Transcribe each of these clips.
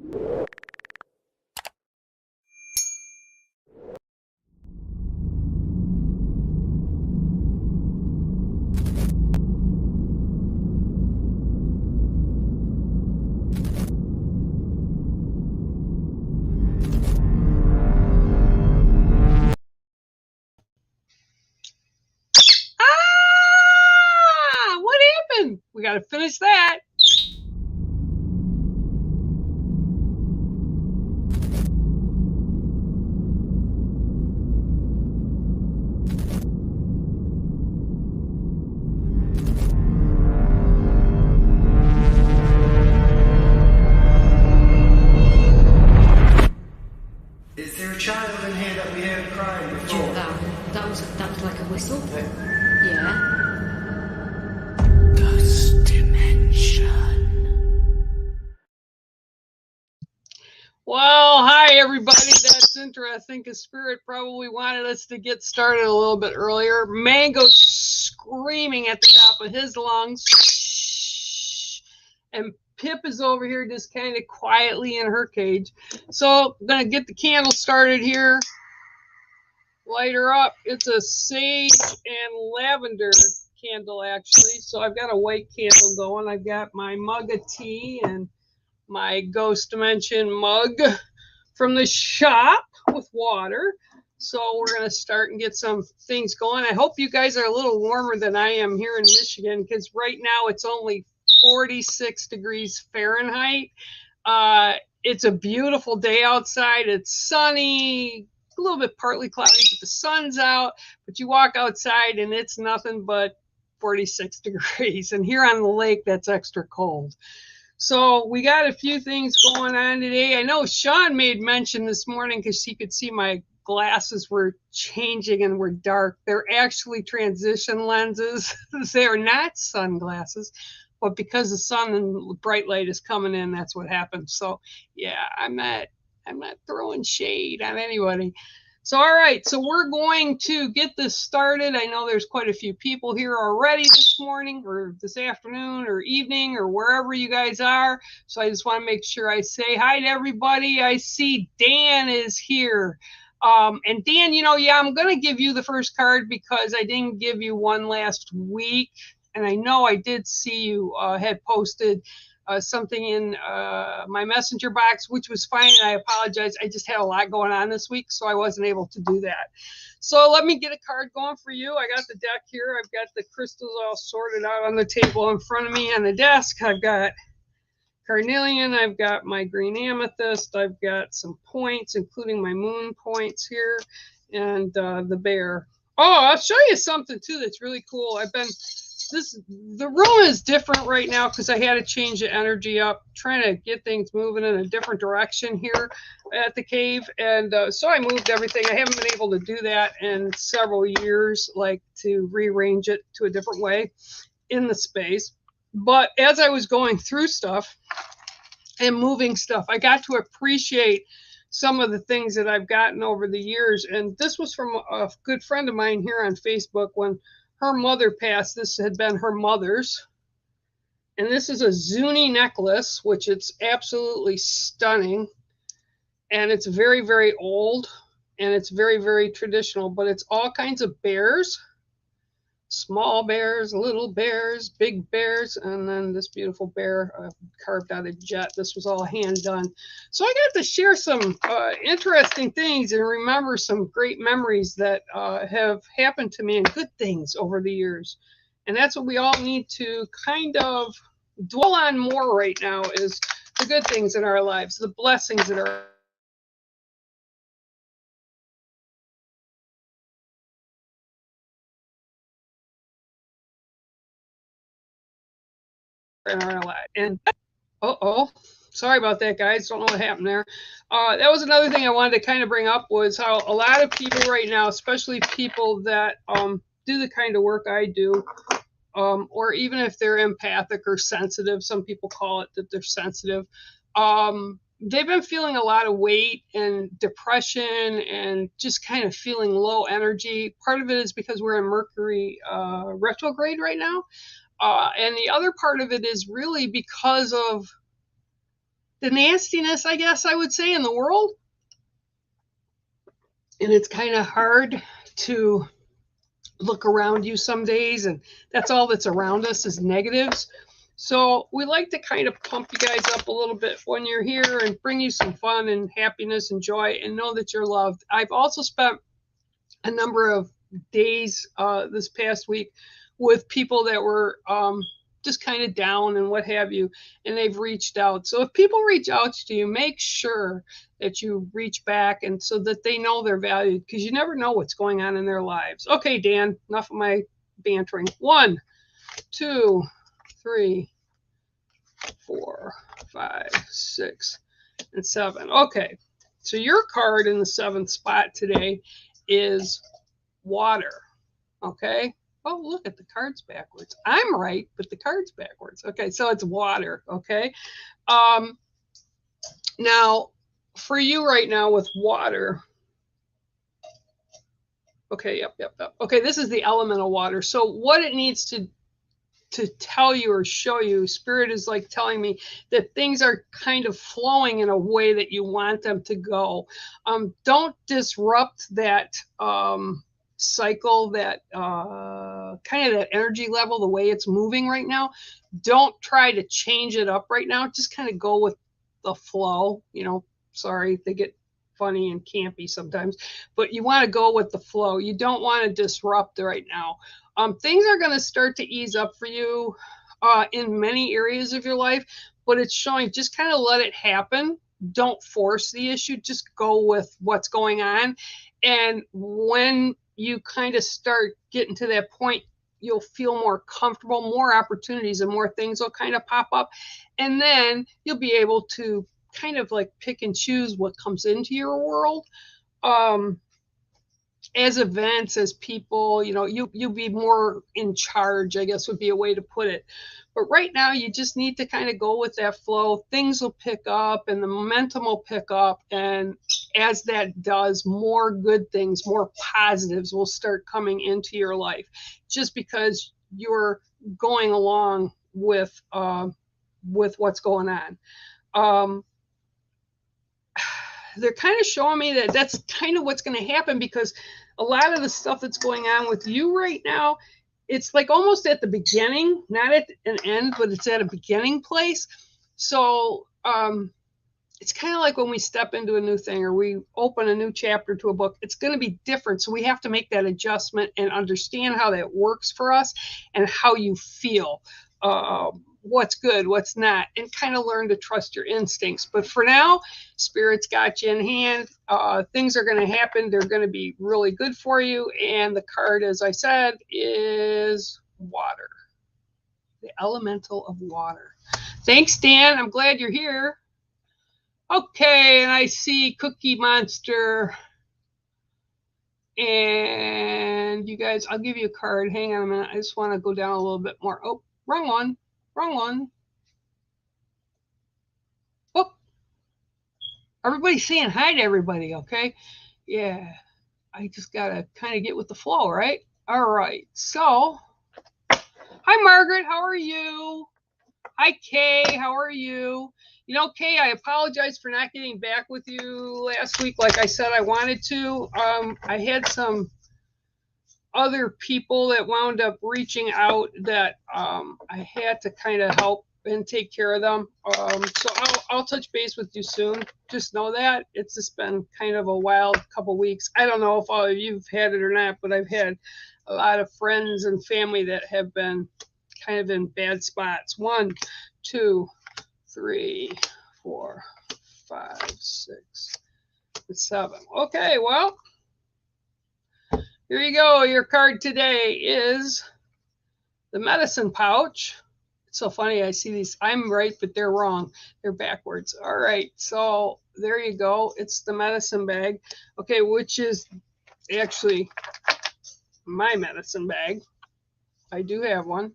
Ah! What happened? We got to finish that. Is there a child in here that we heard crying before? That was like a whistle. Yeah. Ghost Dimension. Well, hi everybody. That's interesting because Spirit probably wanted us to get started a little bit earlier. Mango's screaming at the top of his lungs. And Pip is over here just kind of quietly in her cage. So I'm going to get the candle started here. Light her up. It's a sage and lavender candle, actually. So I've got a white candle going. I've got my mug of tea and my Ghost Dimension mug from the shop with water. So we're going to start and get some things going. I hope you guys are a little warmer than I am here in Michigan, because right now it's only 46 degrees Fahrenheit. It's a beautiful day outside. It's sunny, a little bit partly cloudy, but the sun's out. But you walk outside and it's nothing but 46 degrees. And here on the lake, that's extra cold. So we got a few things going on today. I know Sean made mention this morning because he could see my glasses were changing and were dark. They're actually transition lenses. They are not sunglasses, but because the sun and bright light is coming in, that's what happens. So yeah, I'm not throwing shade on anybody. So, all right, so we're going to get this started. I know there's quite a few people here already this morning or this afternoon or evening or wherever you guys are. So I just want to make sure I say hi to everybody. I see Dan is here. And Dan, I'm going to give you the first card because I didn't give you one last week. And I know I did see you had posted something in my messenger box, which was fine, and I apologize. I just had a lot going on this week, so I wasn't able to do that. So let me get a card going for you. I got the deck here. I've got the crystals all sorted out on the table in front of me on the desk. I've got carnelian. I've got my green amethyst. I've got some points, including my moon points here, and the bear. Oh, I'll show you something too that's really cool. The room is different right now because I had to change the energy up, trying to get things moving in a different direction here at the cave. And so I moved everything. I haven't been able to do that in several years, like to rearrange it to a different way in the space. But as I was going through stuff and moving stuff, I got to appreciate some of the things that I've gotten over the years. And this was from a good friend of mine here on Facebook. When her mother passed, this had been her mother's. And this is a Zuni necklace, which it's absolutely stunning. And it's very, very old. And it's very, very traditional. But it's all kinds of bears. Small bears, little bears, big bears, and then this beautiful bear carved out of jet. This was all hand done. So I got to share some interesting things and remember some great memories that have happened to me and good things over the years. And that's what we all need to kind of dwell on more right now, is the good things in our lives, the blessings that are in our life. And sorry about that, guys. Don't know what happened there. That was another thing I wanted to kind of bring up, was how a lot of people right now, especially people that do the kind of work I do, or even if they're empathic or sensitive, some people call it that they're sensitive, they've been feeling a lot of weight and depression and just kind of feeling low energy. Part of it is because we're in Mercury retrograde right now. And the other part of it is really because of the nastiness, I guess I would say, in the world. And it's kind of hard to look around you some days, and that's all that's around us is negatives. So we like to kind of pump you guys up a little bit when you're here and bring you some fun and happiness and joy, and know that you're loved. I've also spent a number of days this past week with people that were just kind of down and what have you, and they've reached out. So if people reach out to you, make sure that you reach back, and so that they know they're valued, because you never know what's going on in their lives. Okay, Dan, enough of my bantering. 1, 2, 3, 4, 5, 6, and 7. Okay, so your card in the 7th spot today is water. Okay. Oh, look at the cards backwards. I'm right, but the card's backwards. Okay, so it's water. Okay. Now, for you right now with water. Okay, yep. Okay, this is the element of water. So what it needs to tell you or show you, Spirit is like telling me that things are kind of flowing in a way that you want them to go. Don't disrupt that cycle, that kind of that energy level, the way it's moving right now. Don't try to change it up right now. Just kind of go with the flow. You know, sorry, they get funny and campy sometimes, but you want to go with the flow. You don't want to disrupt right now. Things are going to start to ease up for you in many areas of your life, but it's showing just kind of let it happen. Don't force the issue. Just go with what's going on. And when you kind of start getting to that point, you'll feel more comfortable, more opportunities and more things will kind of pop up. And then you'll be able to kind of like pick and choose what comes into your world. As events, as people, you know, you'll be more in charge, I guess would be a way to put it. But right now, you just need to kind of go with that flow. Things will pick up and the momentum will pick up. And as that does, more good things, more positives will start coming into your life, just because you're going along with what's going on. They're kind of showing me that that's kind of what's going to happen, because a lot of the stuff that's going on with you right now, it's like almost at the beginning, not at an end, but it's at a beginning place. So it's kind of like when we step into a new thing or we open a new chapter to a book, it's going to be different. So we have to make that adjustment and understand how that works for us and how you feel. What's good, what's not, and kind of learn to trust your instincts. But for now, Spirit's got you in hand. Things are going to happen. They're going to be really good for you. And the card, as I said, is water. The elemental of water. Thanks, Dan. I'm glad you're here. Okay, and I see Cookie Monster. And you guys, I'll give you a card. Hang on a minute. I just want to go down a little bit more. Oh, wrong one. Wrong one. Oh, everybody's saying hi to everybody, okay? Yeah, I just got to kind of get with the flow, right? All right, so, hi, Margaret, how are you? Hi, Kay, how are you? You know, Kay, I apologize for not getting back with you last week like I said I wanted to. I had some other people that wound up reaching out that I had to kind of help and take care of them. So I'll touch base with you soon. Just know that it's just been kind of a wild couple weeks. I don't know if all of you've had it or not, but I've had a lot of friends and family that have been kind of in bad spots. 1, 2, 3, 4, 5, 6, 7. Okay, well, here you go. Your card today is the medicine pouch. It's so funny. I see these. I'm right, but they're wrong. They're backwards. All right. So there you go. It's the medicine bag. Okay, which is actually my medicine bag. I do have one.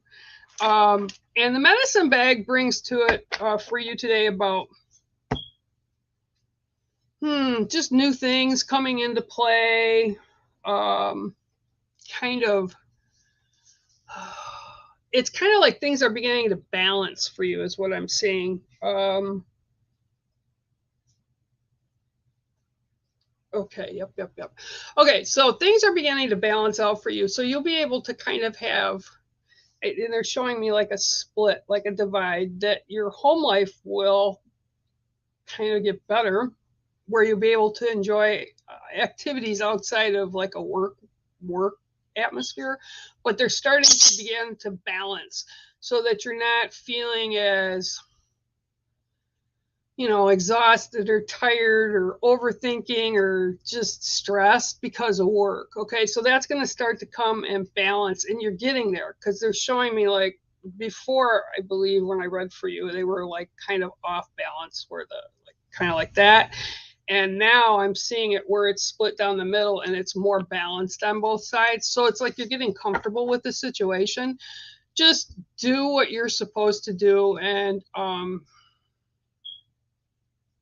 And the medicine bag brings to it for you today about just new things coming into play. Kind of, it's kind of like things are beginning to balance for you is what I'm seeing. Okay, yep. Okay, so things are beginning to balance out for you. So you'll be able to kind of have, and they're showing me like a split, like a divide, that your home life will kind of get better, where you'll be able to enjoy activities outside of like a work atmosphere, but they're starting to begin to balance so that you're not feeling as, you know, exhausted or tired or overthinking or just stressed because of work. Okay, so that's going to start to come and balance, and you're getting there because they're showing me like before, I believe when I read for you, they were like kind of off balance, where the like kind of like that. And now I'm seeing it where it's split down the middle and it's more balanced on both sides. So it's like you're getting comfortable with the situation. Just do what you're supposed to do, and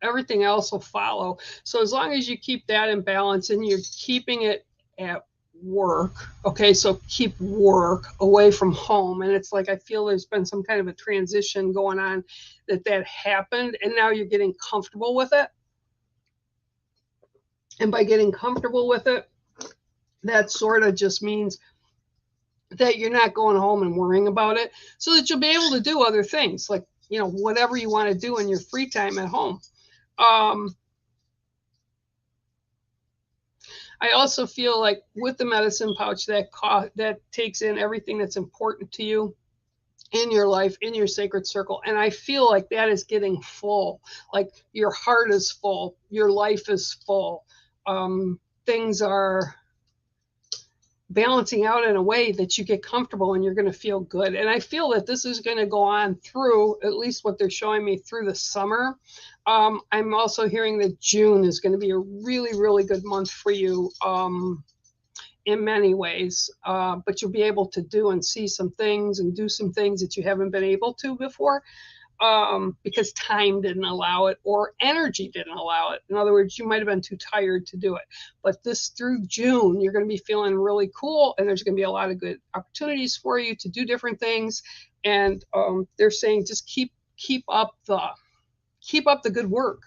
everything else will follow. So as long as you keep that in balance and you're keeping it at work, okay, so keep work away from home. And it's like I feel there's been some kind of a transition going on, that happened, and now you're getting comfortable with it. And by getting comfortable with it, that sort of just means that you're not going home and worrying about it, so that you'll be able to do other things, like, you know, whatever you want to do in your free time at home. I also feel like with the medicine pouch, that takes in everything that's important to you in your life, in your sacred circle. And I feel like that is getting full. Like your heart is full, your life is full. Things are balancing out in a way that you get comfortable and you're going to feel good. And I feel that this is going to go on through, at least what they're showing me, through the summer. I'm also hearing that June is going to be a really, really good month for you in many ways. But you'll be able to do and see some things and do some things that you haven't been able to before. Because time didn't allow it or energy didn't allow it. In other words, you might have been too tired to do it. But this through June, you're going to be feeling really cool, and there's going to be a lot of good opportunities for you to do different things. And they're saying just keep up the good work.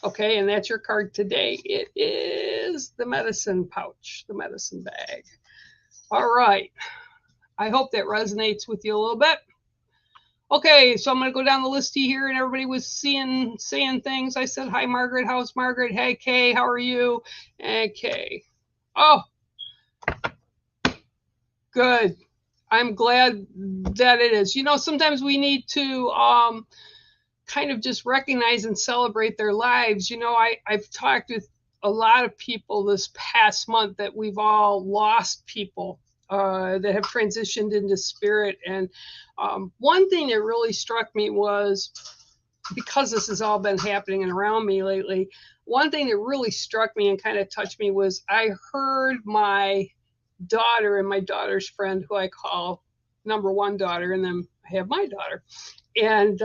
Okay, and that's your card today. It is the medicine pouch, the medicine bag. All right. I hope that resonates with you a little bit. Okay, so I'm going to go down the list here, and everybody was saying things. I said, hi, Margaret. How's Margaret? Hey, Kay, how are you? And Kay. Oh, good. I'm glad that it is. You know, sometimes we need to kind of just recognize and celebrate their lives. You know, I've talked with a lot of people this past month that we've all lost people that have transitioned into spirit. And one thing that really struck me was, because this has all been happening and around me lately, one thing that really struck me and kind of touched me was I heard my daughter and my daughter's friend, who I call number one daughter, and then I have my daughter. And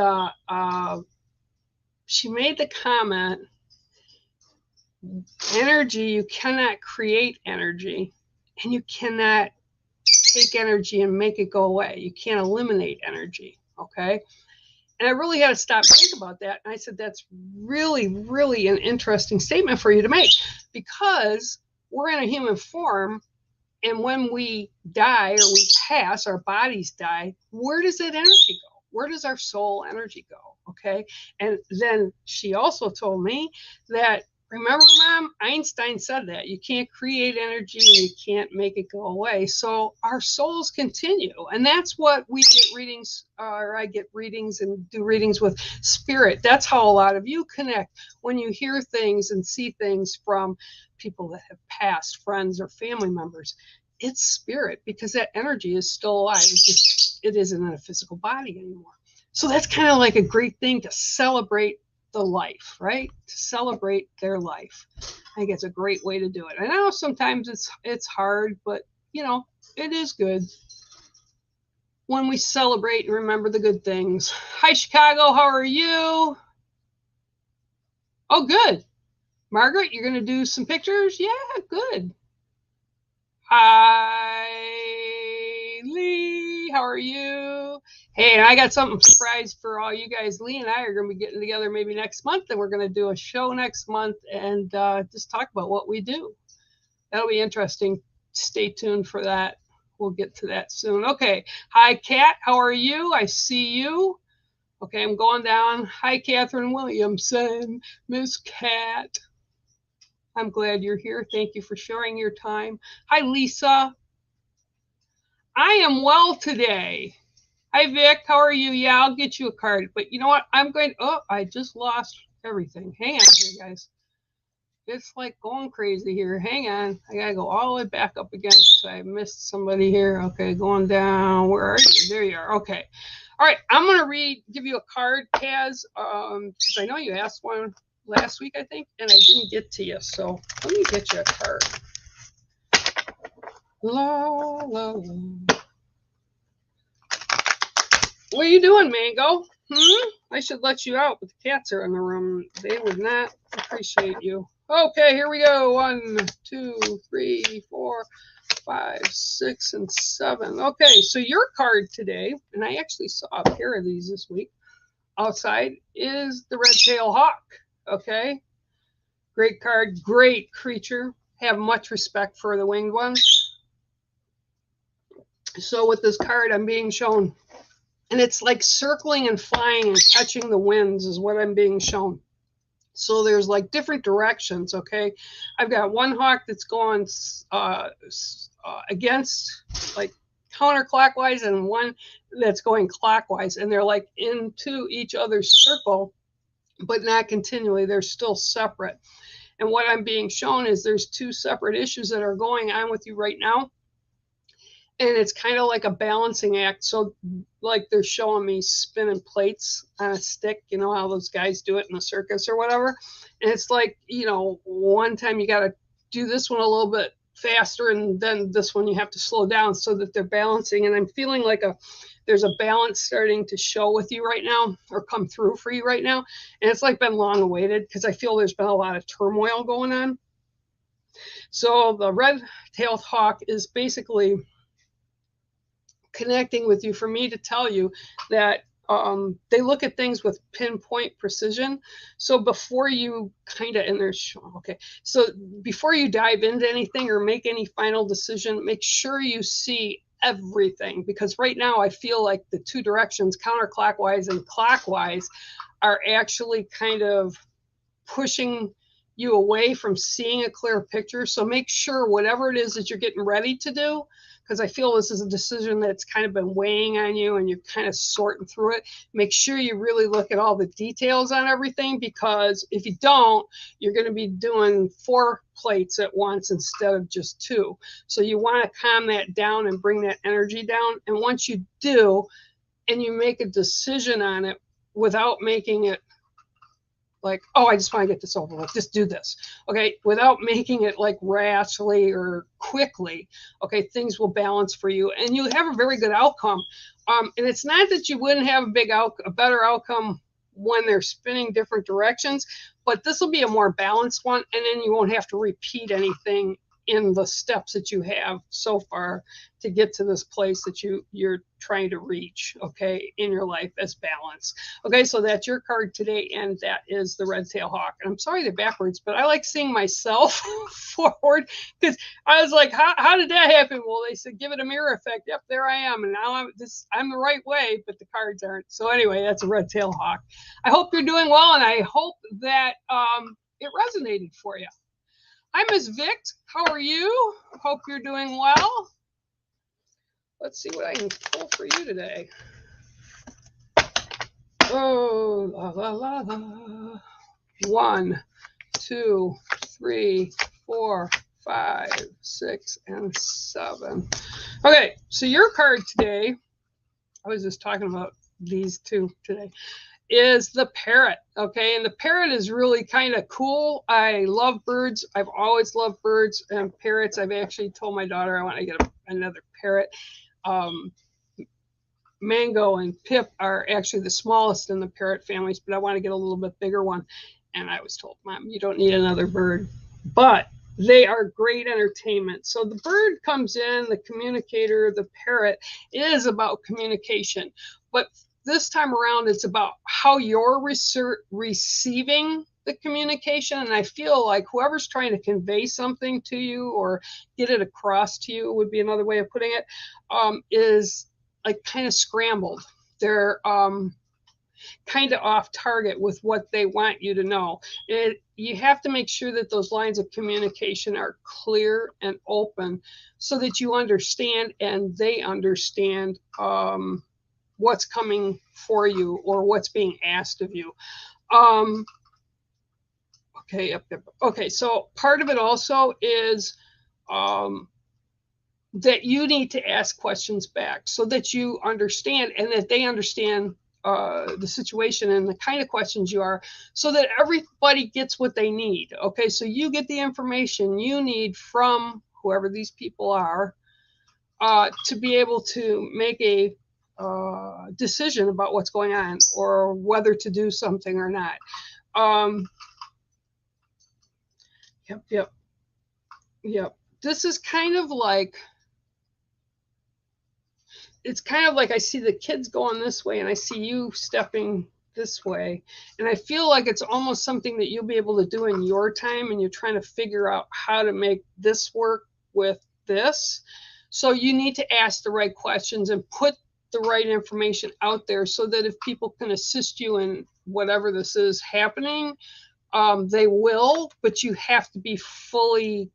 she made the comment, energy, you cannot create energy, and you cannot take energy and make it go away. You can't eliminate energy, okay? And I really had to stop and think about that. And I said, that's really, really an interesting statement for you to make, because we're in a human form, and when we die or we pass, our bodies die, where does that energy go? Where does our soul energy go? Okay. And then she also told me that, remember, Mom, Einstein said that you can't create energy and you can't make it go away. So our souls continue. And that's what we get readings, or I get readings and do readings with spirit. That's how a lot of you connect when you hear things and see things from people that have passed, friends or family members. It's spirit, because that energy is still alive. It isn't in a physical body anymore. So that's kind of like a great thing to celebrate the life, right? To celebrate their life. I think it's a great way to do it. I know sometimes it's hard, but you know, it is good when we celebrate and remember the good things. Hi, Chicago. How are you? Oh, good. Margaret, you're going to do some pictures? Yeah, good. Hi, Lee. How are you? Hey, and I got something surprised for all you guys. Lee and I are going to be getting together maybe next month, and we're going to do a show next month and just talk about what we do. That'll be interesting. Stay tuned for that. We'll get to that soon. Okay. Hi, Kat. How are you? I see you. Okay, I'm going down. Hi, Catherine Williamson. Miss Kat. I'm glad you're here. Thank you for sharing your time. Hi, Lisa. I am well today. Hi, Vic. How are you? Yeah, I'll get you a card. But you know what? I'm going to... Oh, I just lost everything. Hang on here, guys. It's like going crazy here. Hang on. I got to go all the way back up again because I missed somebody here. Okay, going down. Where are you? There you are. Okay. All right. I'm going to give you a card, Kaz, because I know you asked one last week, I think, and I didn't get to you. So let me get you a card. La, la, la. What are you doing, Mango? I should let you out, but the cats are in the room. They would not appreciate you. Okay, here we go. 1, 2, 3, 4, 5, 6, and 7. Okay, so your card today, and I actually saw a pair of these this week outside, is the red-tailed hawk. Okay, great card, great creature. Have much respect for the winged ones. So with this card, I'm being shown, and it's like circling and flying and catching the winds is what I'm being shown. So there's like different directions, okay? I've got one hawk that's going against, like counterclockwise, and one that's going clockwise, and they're like into each other's circle, but not continually. They're still separate. And what I'm being shown is there's two separate issues that are going on with you right now. And it's kind of like a balancing act. So like they're showing me spinning plates on a stick, you know how those guys do it in the circus or whatever. And it's like, you know, one time you got to do this one a little bit faster, and then this one you have to slow down so that they're balancing. And I'm feeling like there's a balance starting to show with you right now, or come through for you right now. And it's like been long awaited because I feel there's been a lot of turmoil going on. So the red-tailed hawk is basically connecting with you for me to tell you that they look at things with pinpoint precision. So before you so before you dive into anything or make any final decision, make sure you see everything, because right now I feel like the two directions, counterclockwise and clockwise, are actually kind of pushing you away from seeing a clear picture. So make sure whatever it is that you're getting ready to do, because I feel this is a decision that's kind of been weighing on you and you're kind of sorting through it. Make sure you really look at all the details on everything, because if you don't, you're going to be doing 4 plates at once instead of just 2. So you want to calm that down and bring that energy down. And once you do, and you make a decision on it without making it like, oh, I just want to get this over with, just do this, okay, without making it like rashly or quickly, okay, things will balance for you and you'll have a very good outcome. And it's not that you wouldn't have a better outcome when they're spinning different directions, but this will be a more balanced one, and then you won't have to repeat anything in the steps that you have so far to get to this place that you're trying to reach, okay, in your life as balance. Okay, so that's your card today, and that is the red-tailed hawk. And I'm sorry they're backwards, but I like seeing myself forward, because I was like, how did that happen? Well, they said give it a mirror effect. Yep, there I am, and now I'm the right way, but the cards aren't. So anyway, that's a red-tailed hawk. I hope you're doing well, and I hope that it resonated for you. Hi, Ms. Vic. How are you? Hope you're doing well. Let's see what I can pull for you today. Oh, la, la, la, la. 1, 2, 3, 4, 5, 6, and 7. Okay, so your card today, I was just talking about these two today, is the parrot. Okay, and the parrot is really kind of cool. I love birds. I've always loved birds and parrots. I've actually told my daughter I want to get another parrot. Mango and Pip are actually the smallest in the parrot families, but I want to get a little bit bigger one. And I was told, Mom, you don't need another bird. But they are great entertainment. So the bird comes in, the communicator, the parrot is about communication. But this time around, it's about how you're receiving the communication. And I feel like whoever's trying to convey something to you or get it across to you, would be another way of putting it, is like kind of scrambled. They're kind of off target with what they want you to know. You have to make sure that those lines of communication are clear and open so that you understand and they understand what's coming for you or what's being asked of you. Okay, yep. Okay, so part of it also is that you need to ask questions back so that you understand and that they understand the situation and the kind of questions you are, so that everybody gets what they need. Okay, so you get the information you need from whoever these people are to be able to make a decision about what's going on or whether to do something or not. Yep. This is kind of like, it's kind of like I see the kids going this way and I see you stepping this way. And I feel like it's almost something that you'll be able to do in your time, and you're trying to figure out how to make this work with this. So you need to ask the right questions and put the right information out there so that if people can assist you in whatever this is happening, they will, but you have to be fully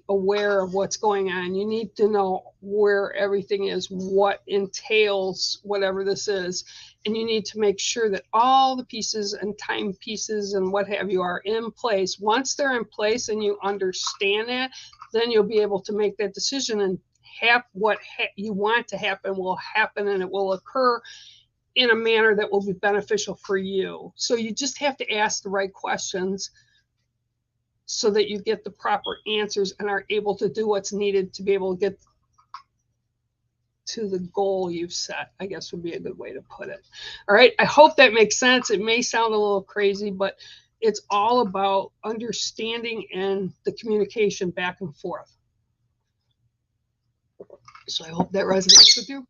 aware of what's going on. You need to know where everything is, what entails whatever this is, and you need to make sure that all the pieces and time pieces and what have you are in place. Once they're in place and you understand that, then you'll be able to make that decision, and what you want to happen will happen, and it will occur in a manner that will be beneficial for you. So you just have to ask the right questions so that you get the proper answers and are able to do what's needed to be able to get to the goal you've set, I guess would be a good way to put it. All right, I hope that makes sense. It may sound a little crazy, but it's all about understanding and the communication back and forth. So I hope that resonates with you.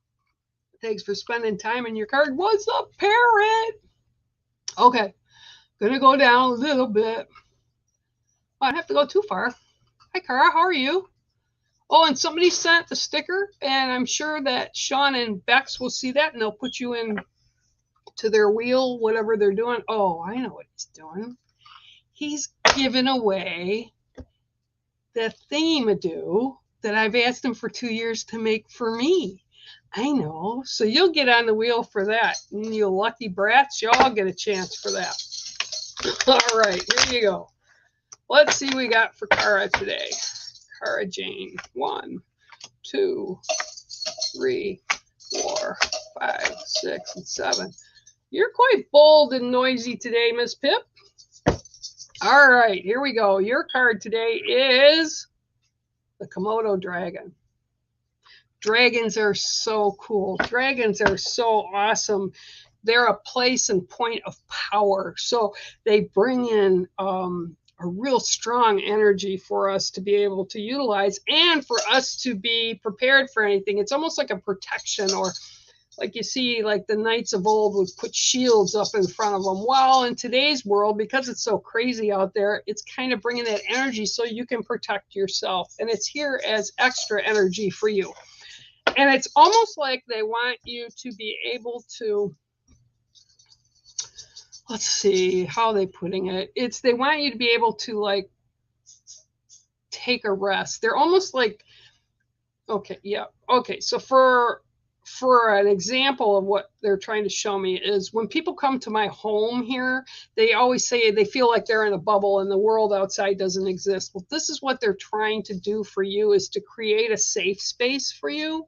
Thanks for spending time in your card. What's up, Parrot? Okay, gonna go down a little bit. I don't have to go too far. Hi, Cara, how are you? Oh, and somebody sent the sticker, and I'm sure that Sean and Bex will see that, and they'll put you in to their wheel, whatever they're doing. Oh, I know what he's doing. He's giving away the thingy-ma-do that I've asked him for 2 years to make for me. I know. So you'll get on the wheel for that. And you lucky brats, y'all get a chance for that. All right, here you go. Let's see what we got for Cara today. Cara Jane. 1, 2, 3, 4, 5, 6, and 7. You're quite bold and noisy today, Miss Pip. All right, here we go. Your card today is the Komodo Dragon. Dragons are so cool. Dragons are so awesome. They're a place and point of power. So they bring in a real strong energy for us to be able to utilize and for us to be prepared for anything. It's almost like a protection, or like you see, like the knights of old would put shields up in front of them. Well, in today's world, because it's so crazy out there, it's kind of bringing that energy so you can protect yourself. And it's here as extra energy for you. And it's almost like they want you to be able to, let's see, how are they putting it? They want you to be able to like take a rest. They're almost like, okay, yeah. Okay, so for an example of what they're trying to show me is when people come to my home here, they always say they feel like they're in a bubble and the world outside doesn't exist. Well, this is what they're trying to do for you, is to create a safe space for you,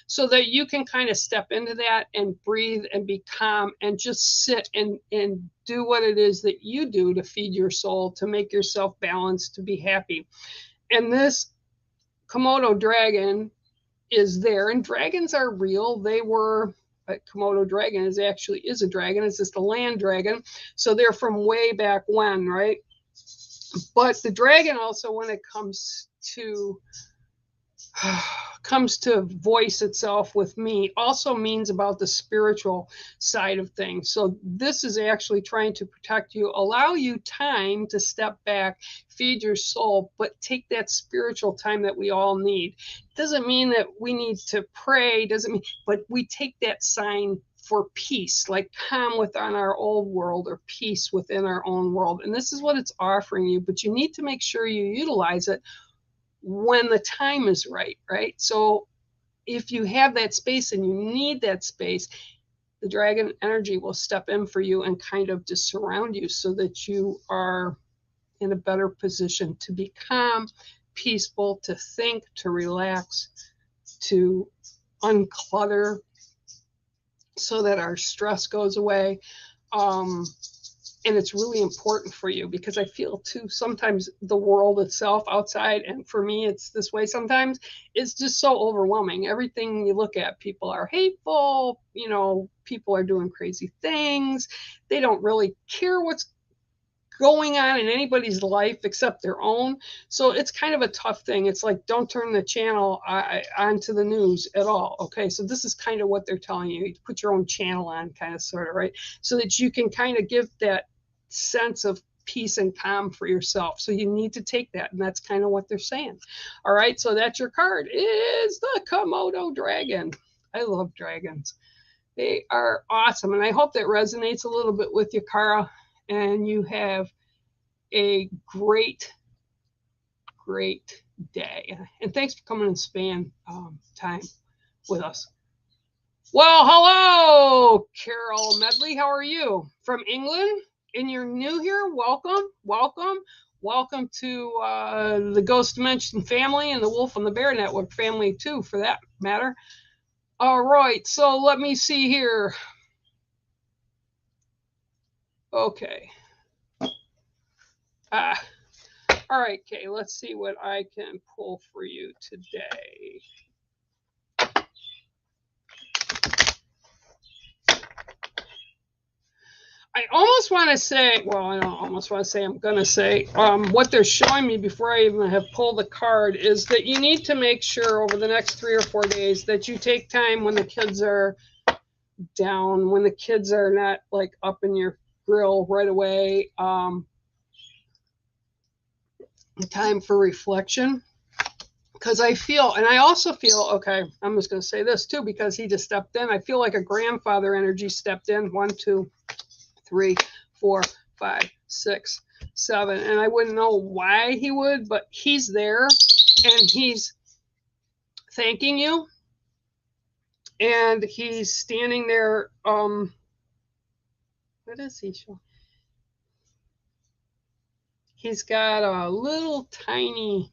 so that you can kind of step into that and breathe and be calm and just sit and do what it is that you do to feed your soul, to make yourself balanced, to be happy. And this Komodo dragon is there, and dragons are real. They were, a Komodo dragon is a dragon. It's just a land dragon. So they're from way back when, right? But the dragon also, when it comes to comes to voice itself with me also means about the spiritual side of things. So this is actually trying to protect you, allow you time to step back, feed your soul, but take that spiritual time that we all need. Doesn't mean that we need to pray, doesn't mean, but we take that sign for peace, like calm within our old world or peace within our own world. And this is what it's offering you, but you need to make sure you utilize it when the time is right, right? So if you have that space and you need that space, the dragon energy will step in for you and kind of just surround you so that you are in a better position to be calm, peaceful, to think, to relax, to unclutter so that our stress goes away. And it's really important for you because I feel too sometimes the world itself outside, and for me it's this way sometimes, it's just so overwhelming. Everything you look at, people are hateful, you know, people are doing crazy things. They don't really care what's going on in anybody's life except their own. So it's kind of a tough thing. It's like, don't turn the channel onto the news at all. Okay, so this is kind of what they're telling you. You put your own channel on, kind of, sort of, right? So that you can kind of give that sense of peace and calm for yourself. So you need to take that, and that's kind of what they're saying. All right, so that's your card, is the Komodo dragon. I love dragons. They are awesome, and I hope that resonates a little bit with you, Cara, and you have a great day. And thanks for coming and spending time with us. Well, hello, Carol Medley. How are you? From England? And you're new here? Welcome, welcome. Welcome to the Ghost Dimension family and the Wolf and the Bear Network family too, for that matter. All right, so let me see here. Okay. All right, Kay, let's see what I can pull for you today. I almost want to say, well, I don't almost want to say, I'm going to say, what they're showing me before I even have pulled the card is that you need to make sure over the next 3 or 4 days that you take time when the kids are down, when the kids are not like up in your grill right away. Time for reflection. Because I feel, and I also feel, okay, I'm just going to say this too, because he just stepped in. I feel like a grandfather energy stepped in. 1, 2, 3, 4, 5, 6, 7. And I wouldn't know why he would, but he's there and he's thanking you. And he's standing there. What is he showing? He's got a little tiny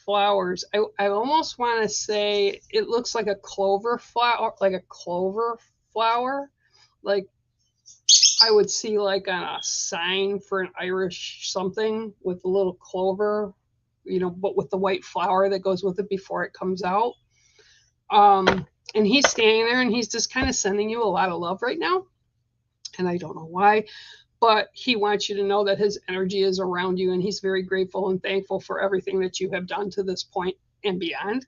flowers. I almost want to say it looks like a clover flower, like I would see like on a sign for an Irish something with a little clover, you know, but with the white flower that goes with it before it comes out. And he's standing there and he's just kind of sending you a lot of love right now. And I don't know why, but he wants you to know that his energy is around you and he's very grateful and thankful for everything that you have done to this point and beyond.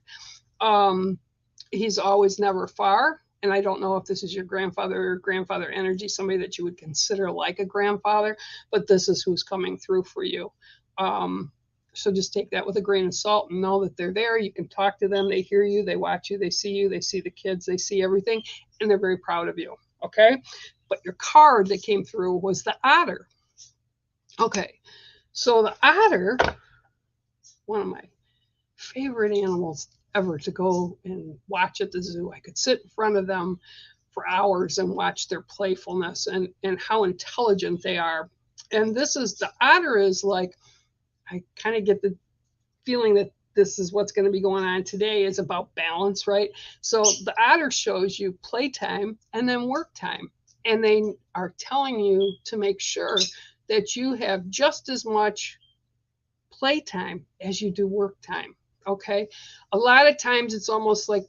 He's always never far. And I don't know if this is your grandfather or grandfather energy, somebody that you would consider like a grandfather, but this is who's coming through for you. So just take that with a grain of salt and know that they're there. You can talk to them. They hear you. They watch you. They see the kids. They see everything. And they're very proud of you. Okay. But your card that came through was the otter. Okay. So the otter, one of my favorite animals ever to go and watch at the zoo. I could sit in front of them for hours and watch their playfulness and how intelligent they are. And this is, the otter is like, I kind of get the feeling that this is what's going to be going on today, is about balance, right? So the otter shows you playtime and then work time. And they are telling you to make sure that you have just as much playtime as you do work time. Okay. A lot of times it's almost like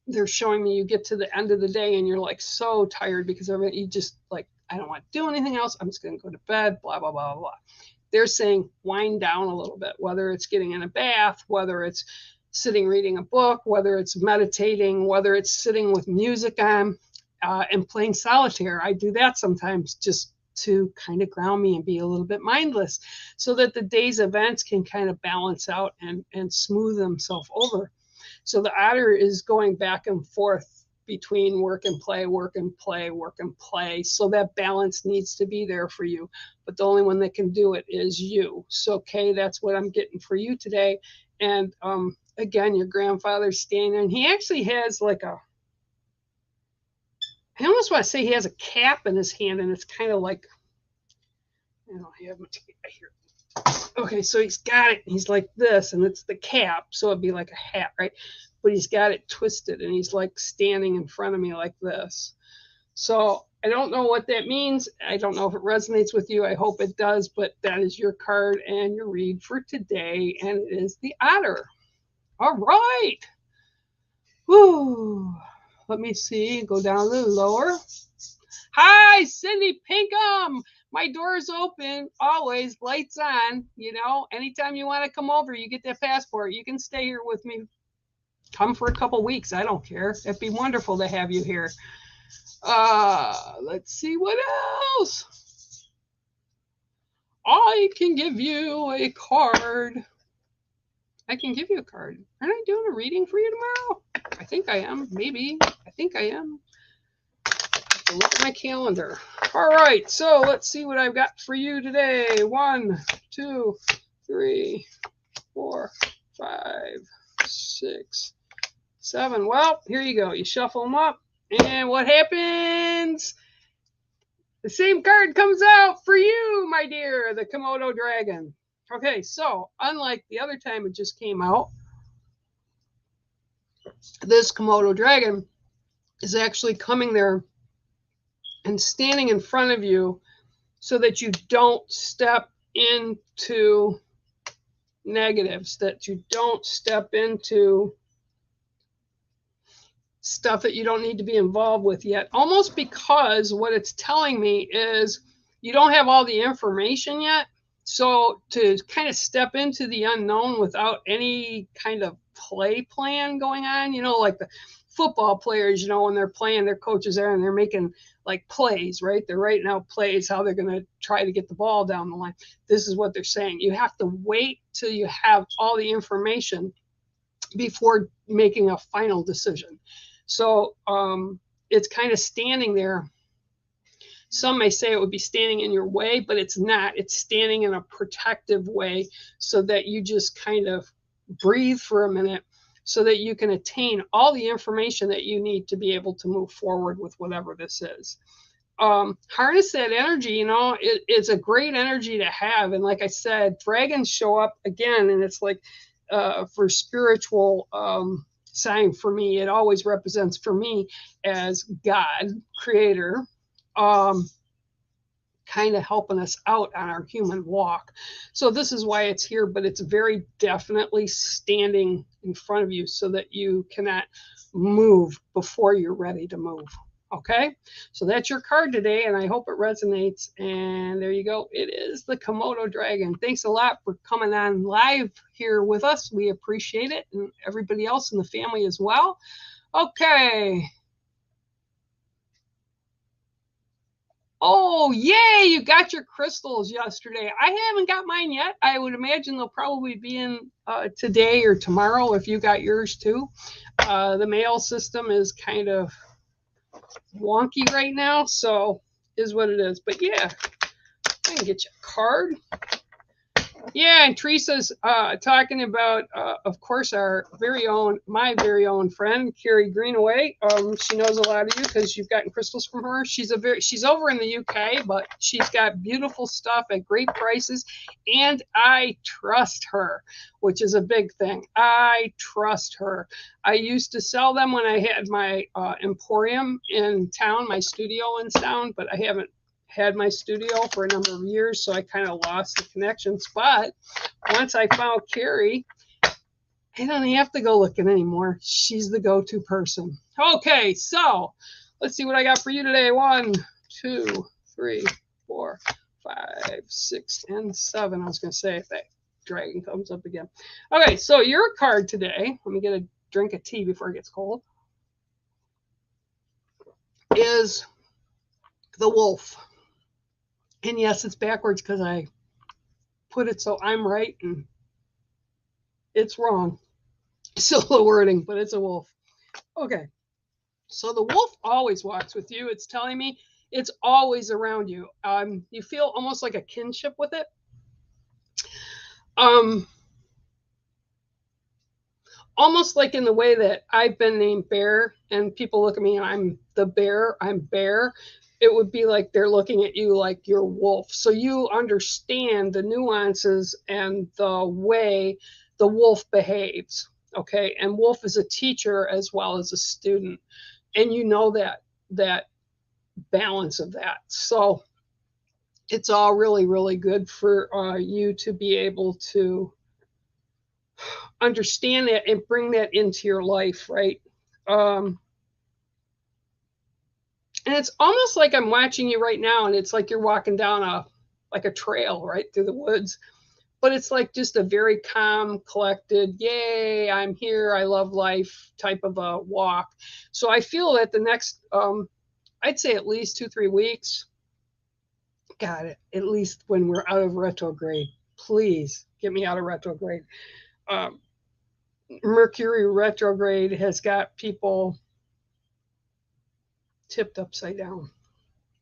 they're showing me you get to the end of the day and you're like so tired because of it. You just like, I don't want to do anything else. I'm just going to go to bed, blah, blah, blah, blah. They're saying wind down a little bit, whether it's getting in a bath, whether it's sitting reading a book, whether it's meditating, whether it's sitting with music on, and playing solitaire. I do that sometimes just to kind of ground me and be a little bit mindless so that the day's events can kind of balance out and smooth themselves over. So the otter is going back and forth between work and play, work and play, work and play. So that balance needs to be there for you. But the only one that can do it is you. So, Kay, that's what I'm getting for you today. And again, your grandfather's standing there, and he actually has like a, I almost want to say he has a cap in his hand, and it's kind of like, I don't have much here. Okay, so he's got it. He's like this, and it's the cap, so it'd be like a hat, right? But he's got it twisted, and he's like standing in front of me like this. So I don't know what that means. I don't know if it resonates with you. I hope it does, but that is your card and your read for today, and it is the otter. All right. Woo. Let me see. Go down a little lower. Hi, Cindy Pinkham. My door is open, always, lights on. You know, anytime you want to come over, you get that passport. You can stay here with me. Come for a couple weeks. I don't care. It'd be wonderful to have you here. Let's see what else. I can give you a card. I can give you a card. Aren't I doing a reading for you tomorrow? I think I am. Maybe. I think I am. Look at my calendar. All right, so let's see what I've got for you today. 1, 2, 3, 4, 5, 6, 7. Well, here you go. You shuffle them up, and what happens? The same card comes out for you, my dear, the Komodo dragon. Okay, so unlike the other time it just came out, this Komodo dragon is actually coming there and standing in front of you so that you don't step into negatives, that you don't step into stuff that you don't need to be involved with yet. Almost because what it's telling me is you don't have all the information yet. So to kind of step into the unknown without any kind of play plan going on, you know, like the football players, you know, when they're playing, their coaches there and they're making like plays, right? They're writing out plays, how they're going to try to get the ball down the line. This is what they're saying. You have to wait till you have all the information before making a final decision. So it's kind of standing there. Some may say it would be standing in your way, but it's not. It's standing in a protective way so that you just kind of breathe for a minute so that you can attain all the information that you need to be able to move forward with whatever this is. Harness that energy, you know, it's a great energy to have. And like I said, dragons show up again, and it's like for spiritual sign for me, it always represents for me as God, creator, kind of helping us out on our human walk. So this is why it's here, but it's very definitely standing in front of you so that you cannot move before you're ready to move. Okay, so that's your card today, and I hope it resonates. And there you go. It is the Komodo dragon. Thanks a lot for coming on live here with us. We appreciate it, and everybody else in the family as well. Okay. Oh, yay, you got your crystals yesterday. I haven't got mine yet. I would imagine they'll probably be in today or tomorrow if you got yours too. The mail system is kind of wonky right now, so is what it is. But yeah, I can get you a card. Yeah, and Teresa's talking about, of course, my very own friend, Carrie Greenaway. She knows a lot of you because you've gotten crystals from her. She's over in the UK, but she's got beautiful stuff at great prices, and I trust her, which is a big thing. I trust her. I used to sell them when I had my emporium in town, my studio in town, but I haven't had my studio for a number of years, so I kind of lost the connections. But once I found Carrie, I don't have to go looking anymore. She's the go-to person. Okay, so let's see what I got for you today. 1, 2, 3, 4, 5, 6, and 7. I was going to say, dragon comes up again. Okay, so your card today, let me get a drink of tea before it gets cold, is the wolf. And yes, it's backwards because I put it so I'm right and it's wrong. Still the wording, but it's a wolf. Okay, so the wolf always walks with you. It's telling me it's always around you. You feel almost like a kinship with it. Almost like in the way that I've been named Bear, and people look at me and I'm the bear, I'm Bear. It would be like they're looking at you like you're wolf. So you understand the nuances and the way the wolf behaves. Okay. And wolf is a teacher as well as a student. And you know that balance of that. So it's all really, really good for you to be able to understand that and bring that into your life, right? And it's almost like I'm watching you right now, and it's like you're walking down a trail right through the woods, but it's like just a very calm, collected, yay, I'm here, I love life type of a walk. So I feel that the next, I'd say at least 2-3 weeks, got it, at least when we're out of retrograde, please get me out of retrograde. Mercury retrograde has got people tipped upside down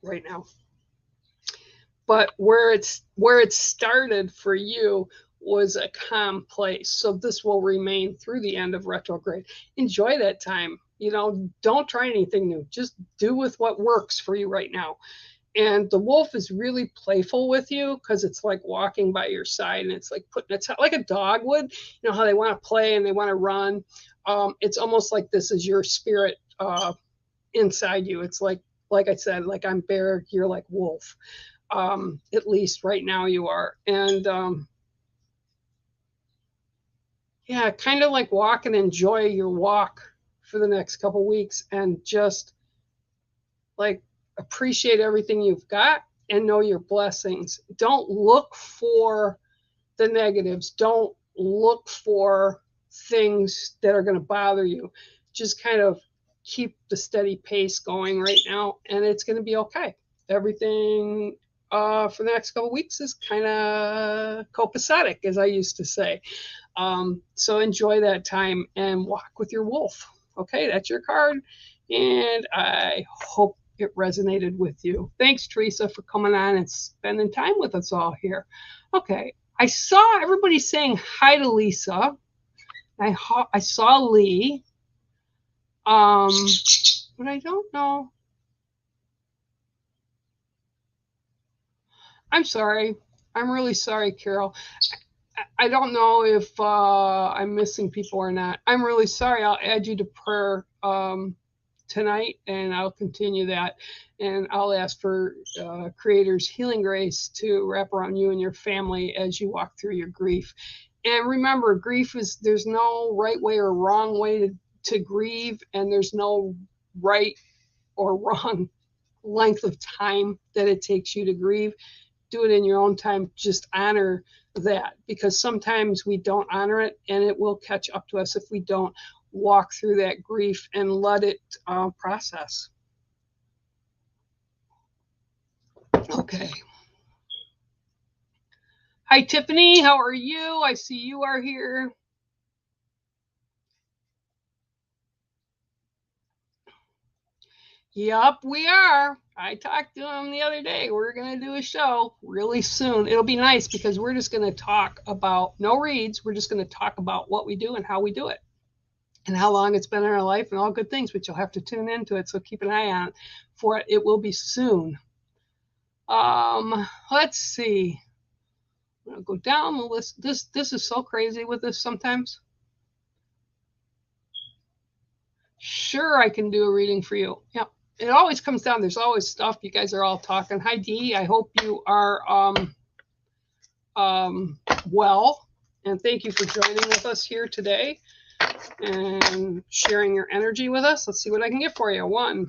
right now. But where it started for you was a calm place. So this will remain through the end of retrograde. Enjoy that time. You know, don't try anything new. Just do with what works for you right now. And the wolf is really playful with you because it's like walking by your side, and it's like putting its like a dog would. You know how they want to play and they want to run. It's almost like this is your spirit inside you. It's like I said, like I'm Bear, you're like wolf. At least right now you are. And yeah, kind of like walk and enjoy your walk for the next couple weeks, and just like appreciate everything you've got and know your blessings. Don't look for the negatives. Don't look for things that are going to bother you. Just kind of keep the steady pace going right now, and it's going to be okay. Everything for the next couple of weeks is kind of copacetic, as I used to say. So enjoy that time and walk with your wolf. Okay, that's your card, and I hope it resonated with you. Thanks, Teresa, for coming on and spending time with us all here. Okay, I saw everybody saying hi to Lisa. I saw Lee. But I don't know. I'm sorry. I'm really sorry, Carol. I don't know if I'm missing people or not. I'm really sorry. I'll add you to prayer tonight, and I'll continue that. And I'll ask for Creator's healing grace to wrap around you and your family as you walk through your grief. And remember, grief is, there's no right way or wrong way to grieve, and there's no right or wrong length of time that it takes you to grieve. Do it in your own time. Just honor that, because sometimes we don't honor it, and it will catch up to us if we don't walk through that grief and let it process. Okay. Hi, Tiffany. How are you? I see you are here. Yep, we are. I talked to him the other day. We're going to do a show really soon. It'll be nice because we're just going to talk about, no reads. We're just going to talk about what we do and how we do it, and how long it's been in our life, and all good things, but you'll have to tune into it. So keep an eye on for it. It will be soon. Let's see. I'm going to go down the list. This is so crazy with this sometimes. Sure, I can do a reading for you. Yep. It always comes down. There's always stuff. You guys are all talking. Hi, Dee. I hope you are well. And thank you for joining with us here today and sharing your energy with us. Let's see what I can get for you. 1,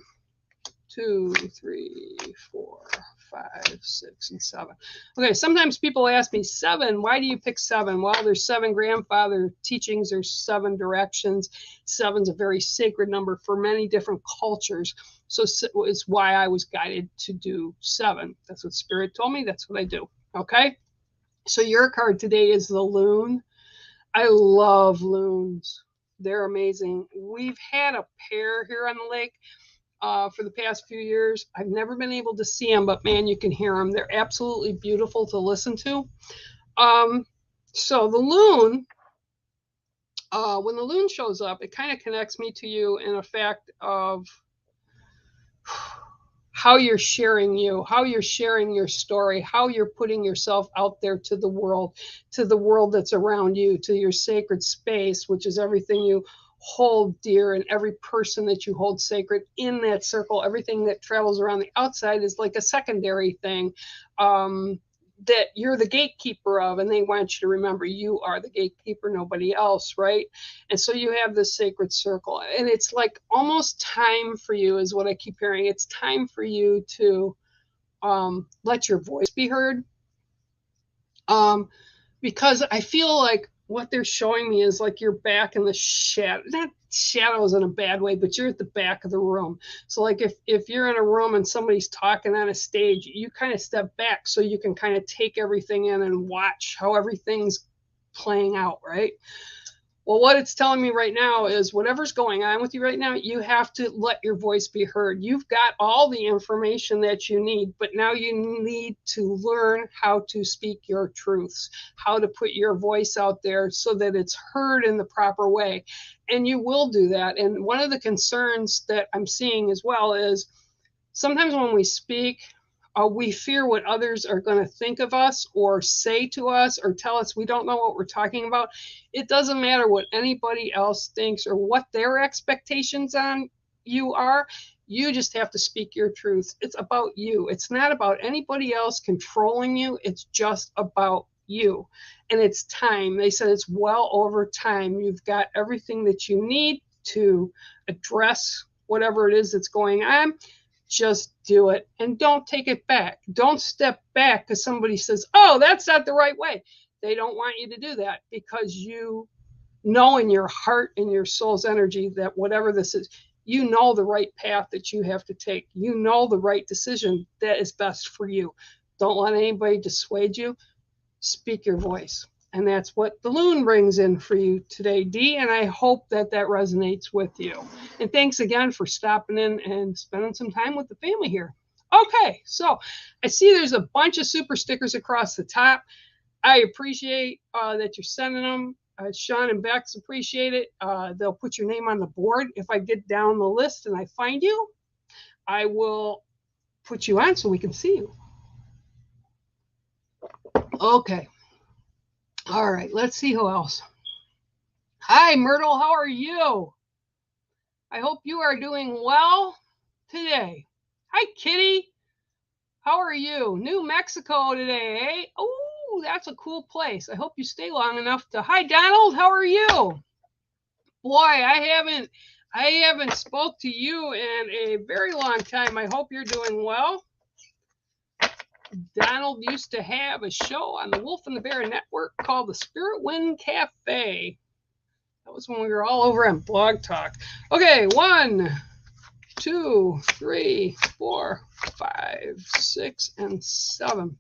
2, 3, 4, 5, 6, and 7. Okay, sometimes people ask me, 7, why do you pick 7? Well, there's 7 grandfather teachings, there's 7 directions. 7's a very sacred number for many different cultures. So it's why I was guided to do 7. That's what Spirit told me, that's what I do. Okay, so your card today is the loon. I love loons. They're amazing. We've had a pair here on the lake for the past few years. I've never been able to see them, but man, you can hear them. They're absolutely beautiful to listen to. So the loon, when the loon shows up, it kind of connects me to you in a fact of how you're sharing how you're sharing your story, how you're putting yourself out there to the world that's around you, to your sacred space, which is everything you hold dear and every person that you hold sacred in that circle. Everything that travels around the outside is like a secondary thing that you're the gatekeeper of, and they want you to remember you are the gatekeeper, nobody else, right? And so you have this sacred circle, and it's like almost time for you, is what I keep hearing. It's time for you to let your voice be heard, because I feel like what they're showing me is like you're back in the shadow, not shadows in a bad way, but you're at the back of the room. So like if you're in a room and somebody's talking on a stage, you kind of step back so you can kind of take everything in and watch how everything's playing out, right? Well, what it's telling me right now is whatever's going on with you right now, you have to let your voice be heard. You've got all the information that you need, but now you need to learn how to speak your truths, how to put your voice out there so that it's heard in the proper way. And you will do that. And one of the concerns that I'm seeing as well is sometimes when we speak, we fear what others are going to think of us or say to us or tell us we don't know what we're talking about. It doesn't matter what anybody else thinks or what their expectations on you are. You just have to speak your truth. It's about you. It's not about anybody else controlling you. It's just about you. And it's time. They said it's well over time. You've got everything that you need to address whatever it is that's going on. Just do it and don't take it back. Don't step back because somebody says, oh, that's not the right way. They don't want you to do that because you know in your heart and your soul's energy that whatever this is, you know the right path that you have to take. You know the right decision that is best for you. Don't let anybody dissuade you. Speak your voice. And that's what the loon brings in for you today, Dee. And I hope that that resonates with you. And thanks again for stopping in and spending some time with the family here. Okay, so I see there's a bunch of super stickers across the top. I appreciate that you're sending them. Sean and Bex appreciate it. They'll put your name on the board. If I get down the list and I find you, I will put you on so we can see you. Okay. All right, let's see who else. Hi, Myrtle. How are you? I hope you are doing well today. Hi, Kitty. How are you? New Mexico today, eh? Oh, that's a cool place. I hope you stay long enough to. Hi, Donald. How are you? Boy, I haven't spoke to you in a very long time. I hope you're doing well. Donald used to have a show on the Wolf and the Bear Network called the Spirit Wind Cafe. That was when we were all over on Blog Talk. Okay, 1, 2, 3, 4, 5, 6, and 7.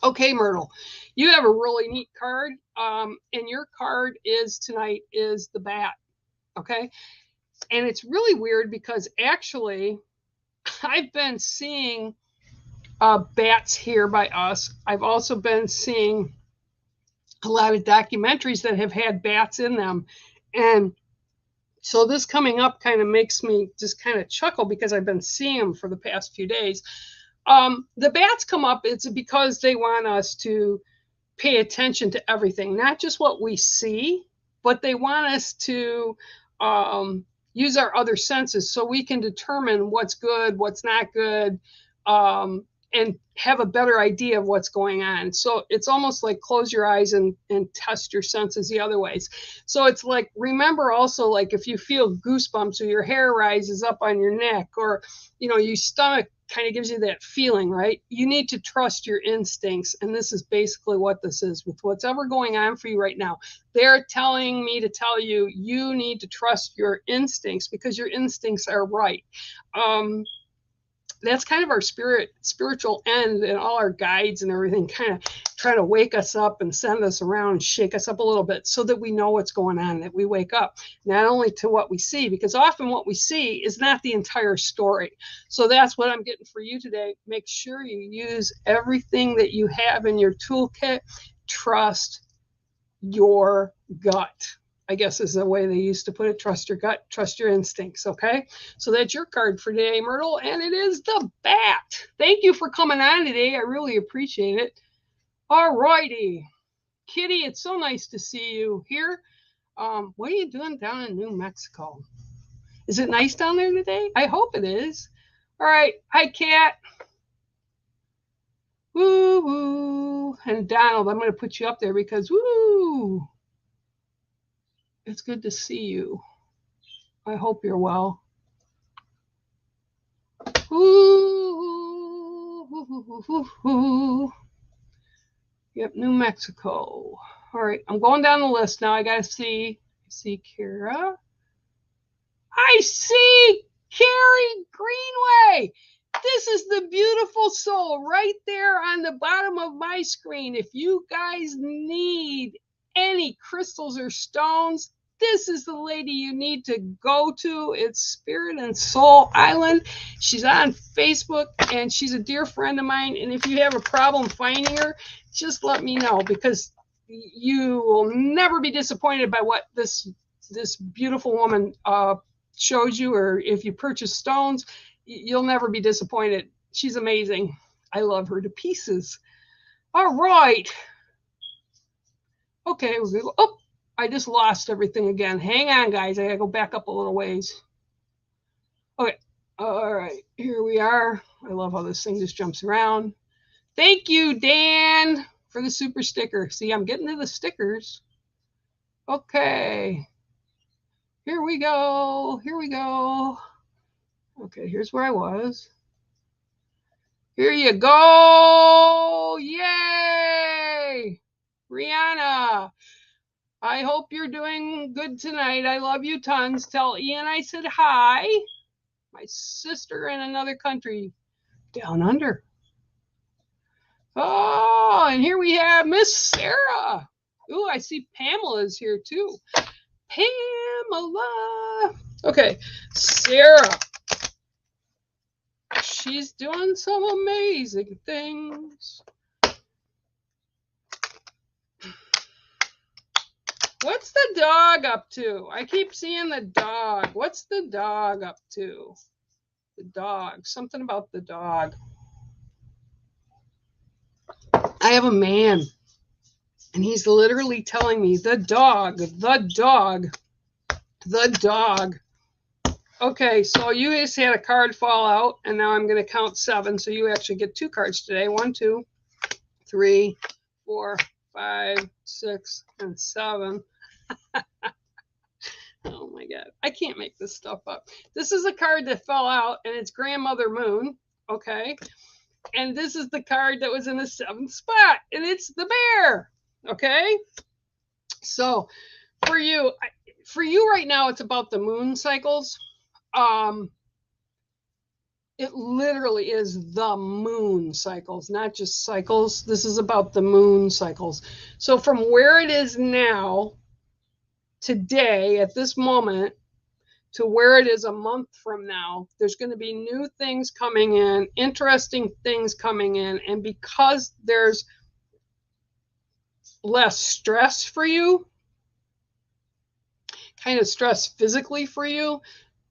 Okay, Myrtle, you have a really neat card. And your card is tonight is the bat. Okay. And it's really weird because actually I've been seeing bats here by us. I've also been seeing a lot of documentaries that have had bats in them. And so this coming up kind of makes me just kind of chuckle because I've been seeing them for the past few days. The bats come up, it's because they want us to pay attention to everything, not just what we see, but they want us to use our other senses so we can determine what's good, what's not good. and have a better idea of what's going on. So it's almost like close your eyes and test your senses the other ways. So it's like, remember also, like if you feel goosebumps or your hair rises up on your neck, or, you know, your stomach kind of gives you that feeling, right? You need to trust your instincts. And this is basically what this is with what's ever going on for you right now. They're telling me to tell you, you need to trust your instincts because your instincts are right. That's kind of our spiritual end, and all our guides and everything kind of try to wake us up and send us around and shake us up a little bit so that we know what's going on, that we wake up not only to what we see, because often what we see is not the entire story. So that's what I'm getting for you today. Make sure you use everything that you have in your toolkit. Trust your gut, I guess is the way they used to put it. Trust your gut, trust your instincts, okay? So that's your card for today, Myrtle, and it is the Bat. Thank you for coming on today. I really appreciate it. All righty. Kitty, it's so nice to see you here. What are you doing down in New Mexico? Is it nice down there today? I hope it is. All right. Hi, Kat. Woo, woo. And Donald, I'm going to put you up there because, woo, it's good to see you. I hope you're well. Ooh. Yep, New Mexico. All right, I'm going down the list now. I got to see Kira. I see Carrie Greenway. This is the beautiful soul right there on the bottom of my screen. If you guys need any crystals or stones, this is the lady you need to go to. It's Spirit and Soul Island. She's on Facebook, and she's a dear friend of mine. And if you have a problem finding her, just let me know, because you will never be disappointed by what this beautiful woman shows you. Or if you purchase stones, you'll never be disappointed. She's amazing. I love her to pieces. All right. Okay. Oh, I just lost everything again. Hang on, guys. I gotta go back up a little ways. Okay. All right. Here we are. I love how this thing just jumps around. Thank you, Dan, for the super sticker. See, I'm getting to the stickers. Okay. Here we go. Here we go. Okay, here's where I was. Here you go. Yay! Rihanna. I hope you're doing good tonight. I love you tons. Tell Ian I said hi. My sister in another country, down under. Oh, and here we have Miss Sarah. Ooh, I see Pamela's here too. Pamela. Okay, Sarah. She's doing some amazing things. What's the dog up to? I keep seeing the dog. What's the dog up to? The dog. Something about the dog. I have a man, and he's literally telling me, the dog, the dog, the dog. Okay, so you just had a card fall out, and now I'm going to count 7. So you actually get 2 cards today. 1, 2, 3, 4, 5, 6, and 7. Oh my God. I can't make this stuff up. This is a card that fell out, and it's Grandmother Moon. Okay. And this is the card that was in the 7th spot, and it's the bear. Okay. So for you right now, it's about the moon cycles. It literally is the moon cycles, not just cycles. This is about the moon cycles. So from where it is now, today, at this moment, to where it is a month from now, there's going to be new things coming in, interesting things coming in. And because there's less stress for you, kind of stress physically for you,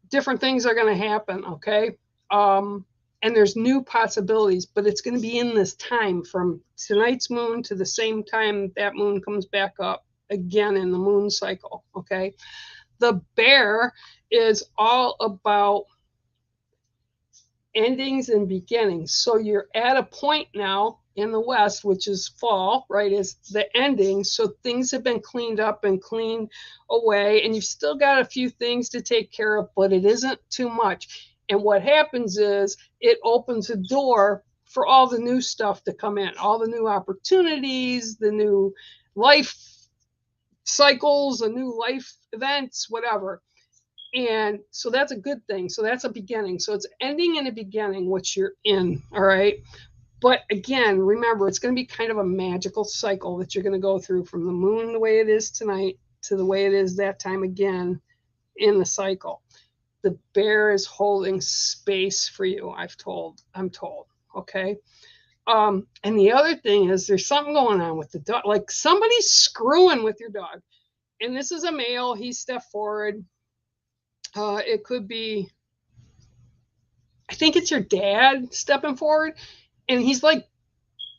different things are going to happen, okay? And there's new possibilities, but it's going to be in this time from tonight's moon to the same time that moon comes back up again in the moon cycle, okay? The bear is all about endings and beginnings. So you're at a point now in the West, which is fall, right, is the ending. So things have been cleaned up and cleaned away, and you've still got a few things to take care of, but it isn't too much. And what happens is it opens a door for all the new stuff to come in, all the new opportunities, the new life cycles, the new life events, whatever. And so that's a good thing. So that's a beginning. So it's ending and a beginning, which you're in. All right. But again, remember, it's going to be kind of a magical cycle that you're going to go through from the moon the way it is tonight to the way it is that time again in the cycle. The bear is holding space for you, I'm told. Okay. And the other thing is there's something going on with the dog. Like somebody's screwing with your dog. And this is a male. He stepped forward. It could be, I think it's your dad stepping forward, and he's like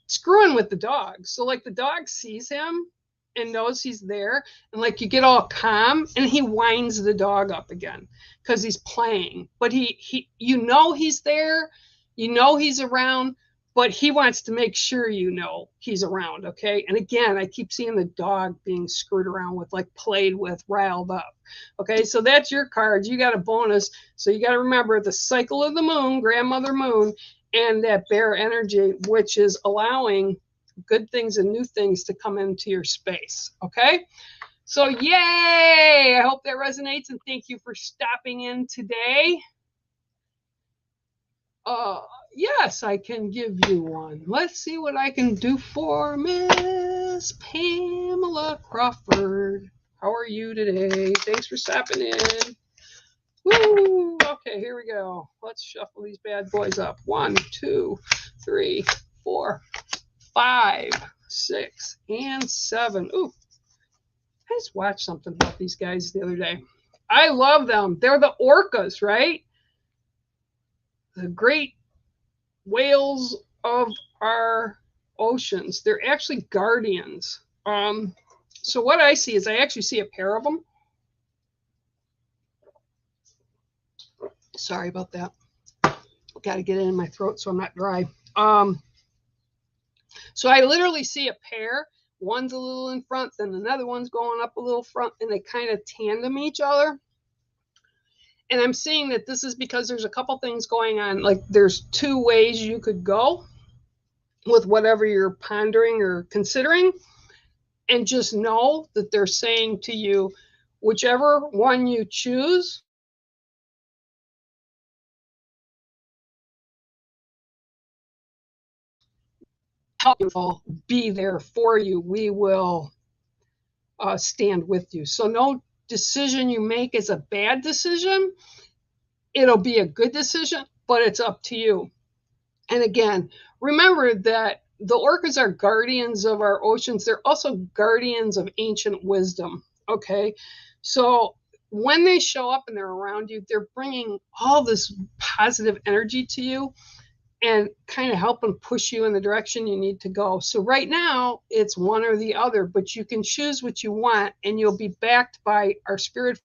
screwing with the dog. So like the dog sees him and knows he's there, and like you get all calm, and he winds the dog up again because he's playing. But he you know he's there, you know he's around, but he wants to make sure you know he's around, okay? And again, I keep seeing the dog being screwed around with, like played with, riled up, okay? So that's your cards. You got a bonus. So you got to remember the cycle of the moon, grandmother moon, and that bear energy, which is allowing good things and new things to come into your space, okay? So yay! I hope that resonates, and thank you for stopping in today. Yes, I can give you one. Let's see what I can do for Miss Pamela Crawford. How are you today? Thanks for stopping in. Woo! Okay, here we go. Let's shuffle these bad boys up. 1, 2, 3, 4, 5, 6, and 7. Ooh, I just watched something about these guys the other day. I love them. They're the orcas, right? The great whales of our oceans. They're actually guardians. So what I see is I actually see a pair of them. Sorry about that. Got to get it in my throat so I'm not dry. So I literally see a pair. One's a little in front, then another one's going up a little front, and they kind of tandem each other. And I'm seeing that this is because there's a couple things going on. Like there's two ways you could go with whatever you're pondering or considering. And just know that they're saying to you, whichever one you choose, will be there for you. We will stand with you. So no decision you make is a bad decision. It'll be a good decision, but it's up to you. And again, remember that the orcas are guardians of our oceans. They're also guardians of ancient wisdom. Okay. So when they show up and they're around you, they're bringing all this positive energy to you and kind of helping push you in the direction you need to go. So right now it's one or the other, but you can choose what you want, and you'll be backed by our spirit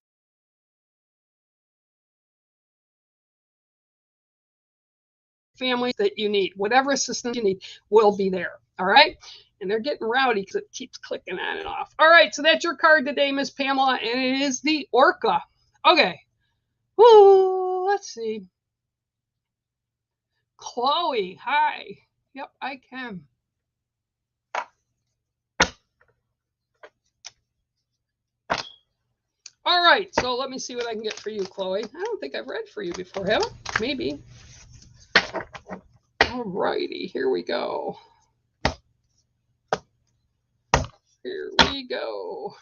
family that you need. Whatever assistance you need will be there. All right. And they're getting rowdy because it keeps clicking on and off. All right. So that's your card today, Miss Pamela, and it is the Orca. Okay. Woo, let's see. Chloe, hi. Yep, I can. All right, so let me see what I can get for you, Chloe. I don't think I've read for you before, have I? Maybe. All righty, here we go. Here we go.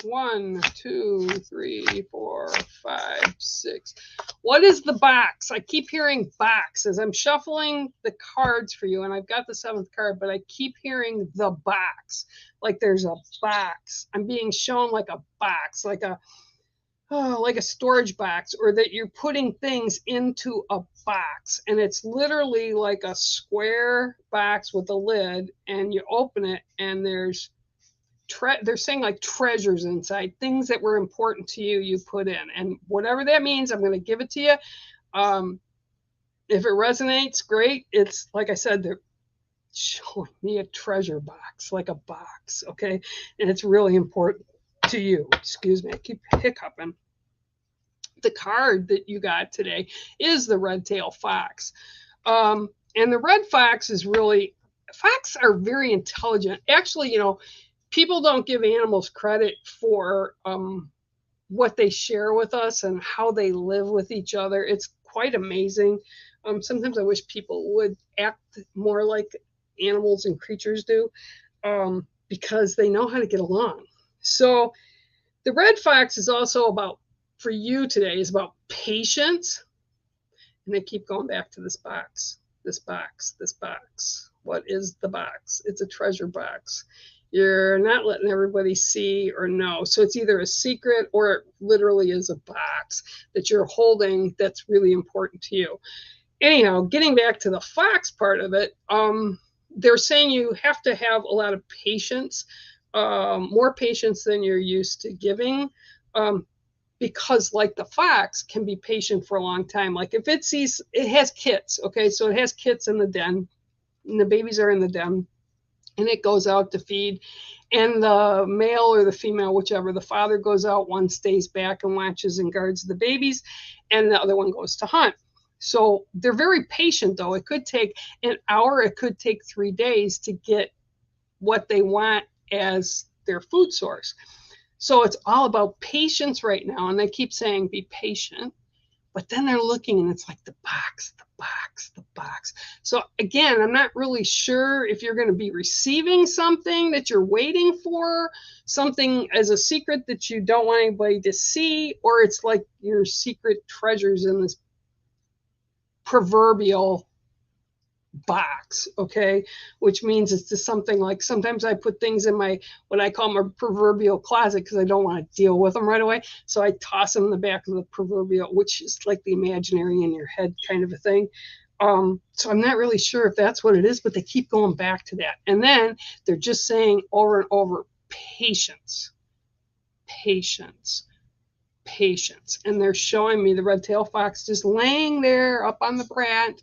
1, 2, 3, 4, 5, 6. What is the box? I keep hearing box as I'm shuffling the cards for you, and I've got the 7th card, but I keep hearing the box. Like there's a box. I'm being shown like a box, like a storage box, or that you're putting things into a box, and it's literally like a square box with a lid, and you open it, and there's they're saying like treasures inside, things that were important to you, you put in, and whatever that means, I'm going to give it to you. If it resonates, great. It's like I said, they're showing me a treasure box, like a box, okay? And it's really important to you. Excuse me, I keep hiccuping. The card that you got today is the red-tailed fox. And the red fox is really, fox are very intelligent. Actually, you know, people don't give animals credit for what they share with us and how they live with each other. It's quite amazing. Sometimes I wish people would act more like animals and creatures do, because they know how to get along. So the red fox is also about, for you today, is about patience. And they keep going back to this box, this box, this box. What is the box? It's a treasure box. You're not letting everybody see or know. So it's either a secret or it literally is a box that you're holding that's really important to you. Anyhow, getting back to the fox part of it, they're saying you have to have a lot of patience, more patience than you're used to giving, because like the fox can be patient for a long time. Like if it sees, it has kits, okay, so it has kits in the den, and the babies are in the den, and it goes out to feed, and the male or the female, whichever, the father goes out, one stays back and watches and guards the babies, and the other one goes to hunt. So they're very patient, though. It could take an hour, it could take 3 days to get what they want as their food source. So it's all about patience right now. And they keep saying, be patient. But then they're looking and it's like the box, the box, the box. So again, I'm not really sure if you're going to be receiving something that you're waiting for, something as a secret that you don't want anybody to see, or it's like your secret treasures in this proverbial box, okay, which means it's just something like, sometimes I put things in my, what I call my proverbial closet, because I don't want to deal with them right away, so I toss them in the back of the proverbial, which is like the imaginary in your head kind of a thing. So I'm not really sure if that's what it is, but they keep going back to that, and then they're just saying over and over, patience, patience, patience. And they're showing me the red-tailed fox just laying there up on the branch,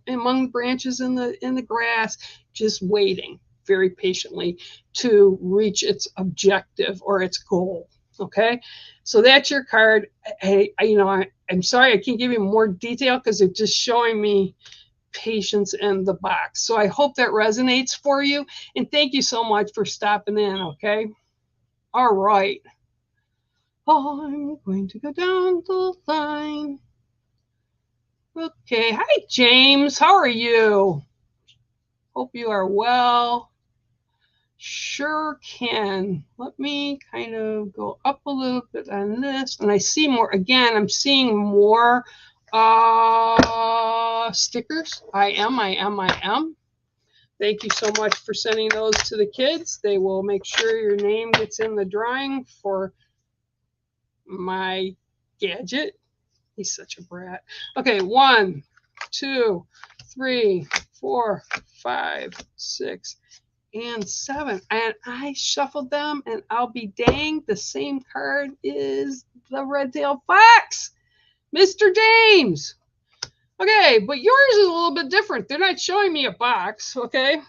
among the branches in the grass, just waiting very patiently to reach its objective or its goal. Okay, so that's your card. I'm sorry I can't give you more detail because it's just showing me patience in the box. So I hope that resonates for you, and thank you so much for stopping in. Okay, all right, I'm going to go down the line. Okay, hi James, how are you? Hope you are well. Sure can. Let me kind of go up a little bit on this, and I see more. Again, I'm seeing more stickers. I am. Thank you so much for sending those to the kids. They will make sure your name gets in the drawing for my gadget. He's such a brat. Okay, 1, 2, 3, 4, 5, 6, and 7. And I shuffled them, and I'll be danged, the same card is the red-tailed fox, Mr. James. Okay, but yours is a little bit different. They're not showing me a box, okay?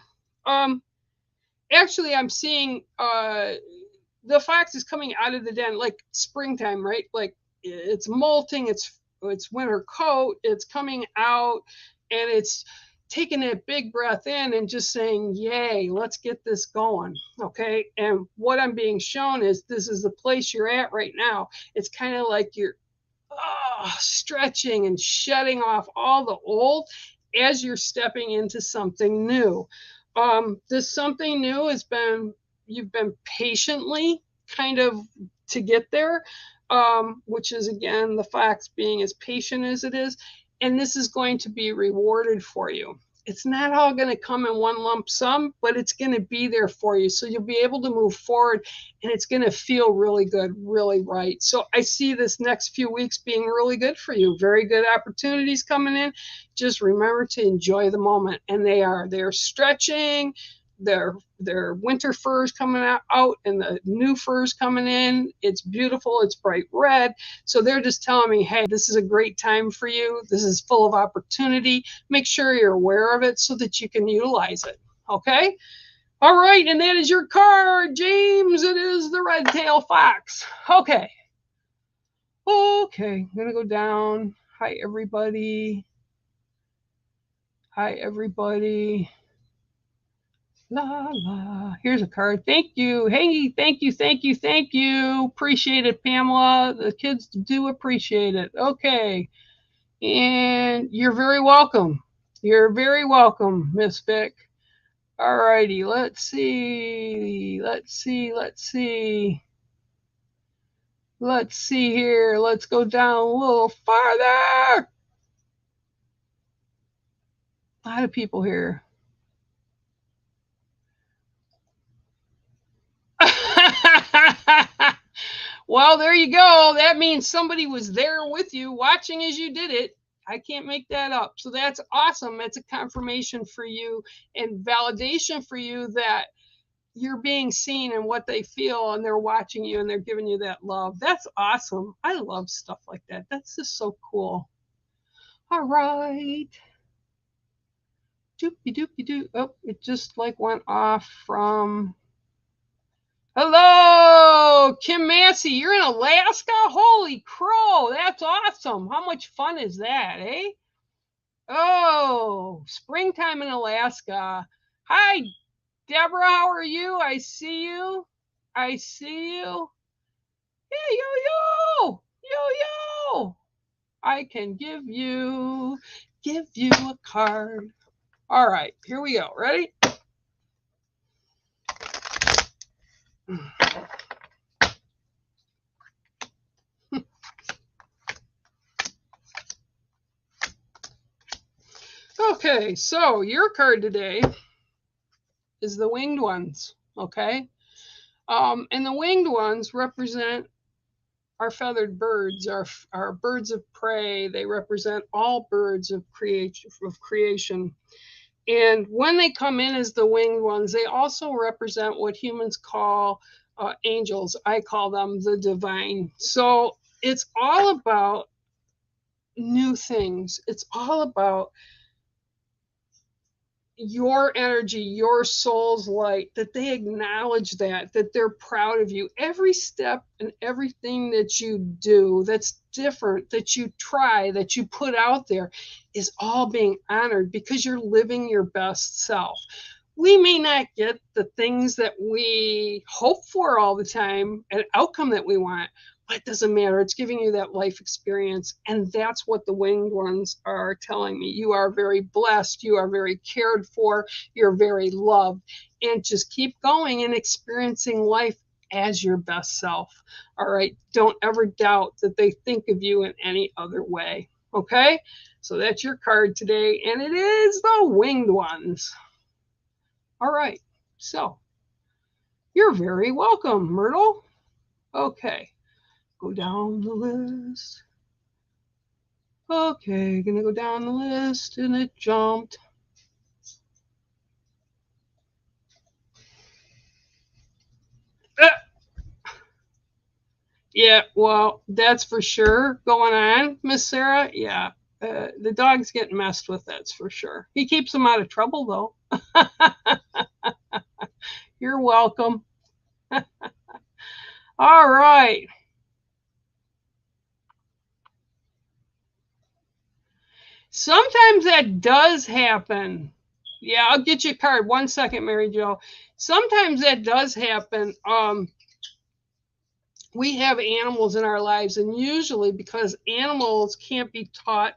Actually, I'm seeing the fox is coming out of the den like springtime, right? Like it's molting, it's winter coat, it's coming out, and it's taking a big breath in and just saying, yay, let's get this going. Okay, and what I'm being shown is this is the place you're at right now. It's kind of like you're stretching and shutting off all the old as you're stepping into something new. This something new has been, you've been patiently kind of to get there, which is, again, the fox being as patient as it is. And this is going to be rewarded for you. It's not all going to come in one lump sum, but it's going to be there for you. So you'll be able to move forward, and it's going to feel really good, really right. So I see this next few weeks being really good for you. Very good opportunities coming in. Just remember to enjoy the moment. And they're stretching. their winter furs coming out and the new furs coming in. It's beautiful. It's bright red. So they're just telling me, hey, this is a great time for you. This is full of opportunity. Make sure you're aware of it so that you can utilize it. Okay? All right, and that is your card, James. It is the red-tailed fox. Okay. Okay, I'm going to go down. Hi, everybody. Hi, everybody. La, la. Here's a card. Thank you. Hey, thank you, thank you, thank you. Appreciate it, Pamela. The kids do appreciate it. Okay. And you're very welcome. You're very welcome, Miss Vic. All righty, let's see. Let's see here. Let's go down a little farther. A lot of people here. Well, there you go. That means somebody was there with you watching as you did it. I can't make that up. So that's awesome. That's a confirmation for you and validation for you that you're being seen and what they feel, and they're watching you and they're giving you that love. That's awesome. I love stuff like that. That's just so cool. All right. Doopy doopy doo. Oh, it just like went off from. Hello, Kim Massey. You're in Alaska? Holy crow. That's awesome. How much fun is that, eh? Oh, springtime in Alaska. Hi, Deborah. How are you? I see you. I see you. Yeah, yo. I can give you a card. All right, here we go. Ready? Okay, so your card today is the winged ones, okay? And the winged ones represent our feathered birds, our birds of prey. They represent all birds of creation. And when they come in as the winged ones, they also represent what humans call angels. I call them the divine. So it's all about new things. It's all about your energy, your soul's light, that they acknowledge that they're proud of you. Every step and everything that you do that's different, that you try, that you put out there is all being honored because you're living your best self. We may not get the things that we hope for all the time, an outcome that we want, but it doesn't matter. It's giving you that life experience. And that's what the winged ones are telling me. You are very blessed. You are very cared for. You're very loved. And just keep going and experiencing life as your best self. All right. Don't ever doubt that they think of you in any other way. Okay. So that's your card today. And it is the winged ones. All right. So you're very welcome, Myrtle. Okay. Go down the list. Okay, gonna go down the list, and it jumped. Yeah, well, that's for sure going on, Miss Sarah. Yeah, the dog's getting messed with, that's for sure. He keeps them out of trouble, though. You're welcome. All right. Sometimes that does happen. Yeah, I'll get you a card. 1 second, Mary Jo. Sometimes that does happen. We have animals in our lives, and usually because animals can't be taught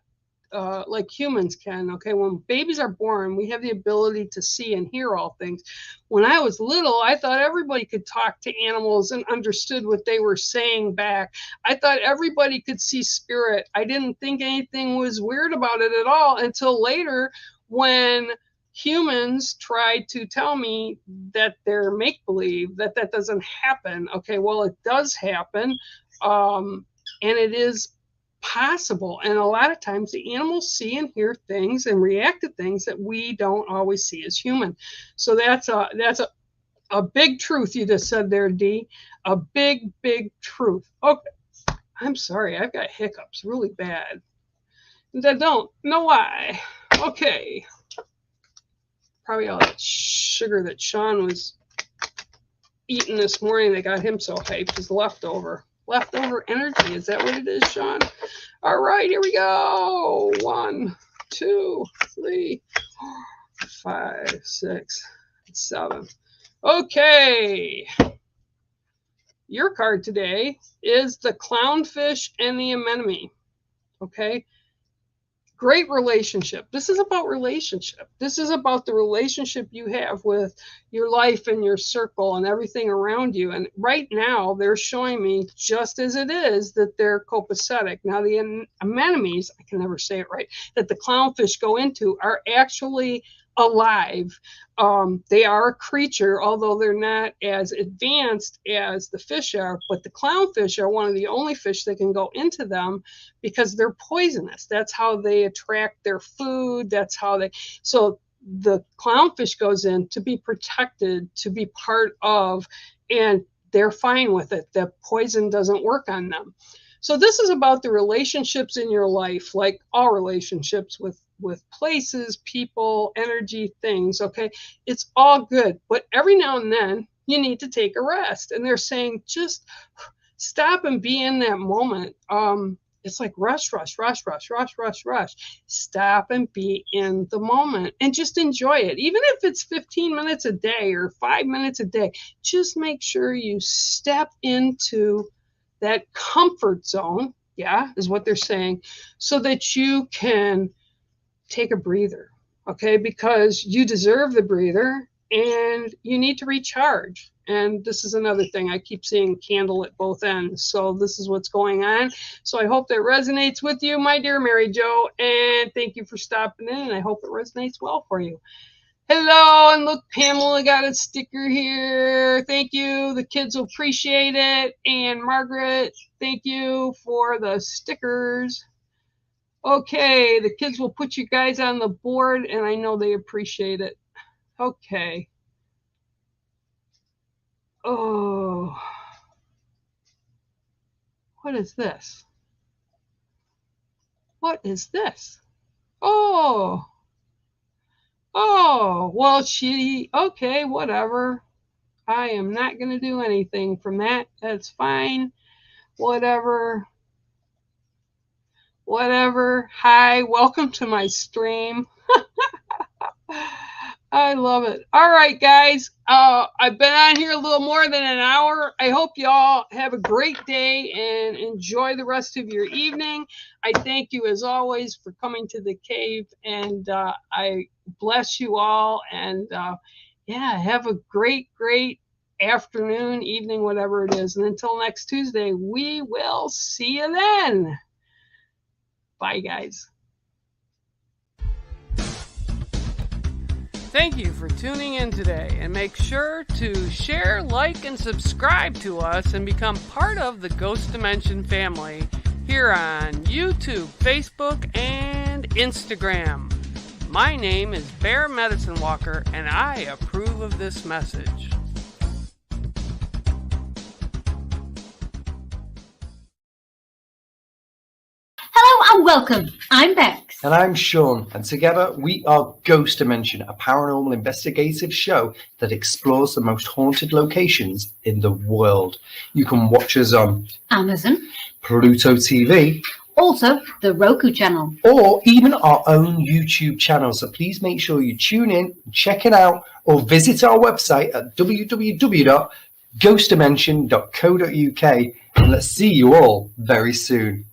like humans can. Okay, when babies are born, we have the ability to see and hear all things. When I was little, I thought everybody could talk to animals and understood what they were saying back. I thought everybody could see spirit. I didn't think anything was weird about it at all until later, when humans tried to tell me that they're make-believe, that doesn't happen. Okay, well, it does happen, and it is possible. And a lot of times the animals see and hear things and react to things that we don't always see as human. So that's a big truth you just said there, Dee. A big, big truth. Okay. I'm sorry, I've got hiccups really bad. I don't know why. Okay. Probably all that sugar that Sean was eating this morning that got him so hyped is leftover. Leftover energy. Is that what it is, Sean? All right, here we go. 1, 2, 3, 4, 5, 6, 7. Okay. Your card today is the clownfish and the anemone. Okay. Great relationship. This is about relationship. This is about the relationship you have with your life and your circle and everything around you. And right now, they're showing me, just as it is, that they're copacetic. Now, the anemones, I can never say it right, that the clownfish go into are actually alive. They are a creature, although they're not as advanced as the fish are, but the clownfish are one of the only fish that can go into them because they're poisonous. That's how they attract their food. That's how they, so the clownfish goes in to be protected, to be part of, and they're fine with it. The poison doesn't work on them. So this is about the relationships in your life, like all relationships with places, people, energy, things, okay? It's all good. But every now and then, you need to take a rest. And they're saying, just stop and be in that moment. It's like rush. Stop and be in the moment and just enjoy it. Even if it's 15 minutes a day or 5 minutes a day, just make sure you step into that comfort zone, is what they're saying, so that you can take a breather, okay? Because you deserve the breather and you need to recharge. And this is another thing. I keep seeing candle at both ends. So this is what's going on. So I hope that resonates with you, my dear Mary Jo. And thank you for stopping in. And I hope it resonates well for you. Hello, and look, Pamela got a sticker here. Thank you. The kids will appreciate it. And Margaret, thank you for the stickers. Okay, the kids will put you guys on the board, and I know they appreciate it. Okay. Oh. What is this? What is this? Oh. Oh, well, okay, whatever. I am not going to do anything from that. That's fine. Whatever. Hi, welcome to my stream. I love it. All right, guys. I've been on here a little more than an hour. I hope y'all have a great day and enjoy the rest of your evening. I thank you, as always, for coming to the cave, and I bless you all. And have a great afternoon, evening, whatever it is. And until next Tuesday, we will see you then. Bye, guys. Thank you for tuning in today, and make sure to share, like, and subscribe to us and become part of the Ghost Dimension family here on YouTube, Facebook, and Instagram. My name is Bear Medicine Walker, and I approve of this message. Hello and welcome. I'm Bex. And I'm Sean, and together we are Ghost Dimension, a paranormal investigative show that explores the most haunted locations in the world. You can watch us on Amazon, Pluto TV, also the Roku channel, or even our own YouTube channel. So please make sure you tune in, check it out, or visit our website at www.ghostdimension.co.uk, and let's see you all very soon.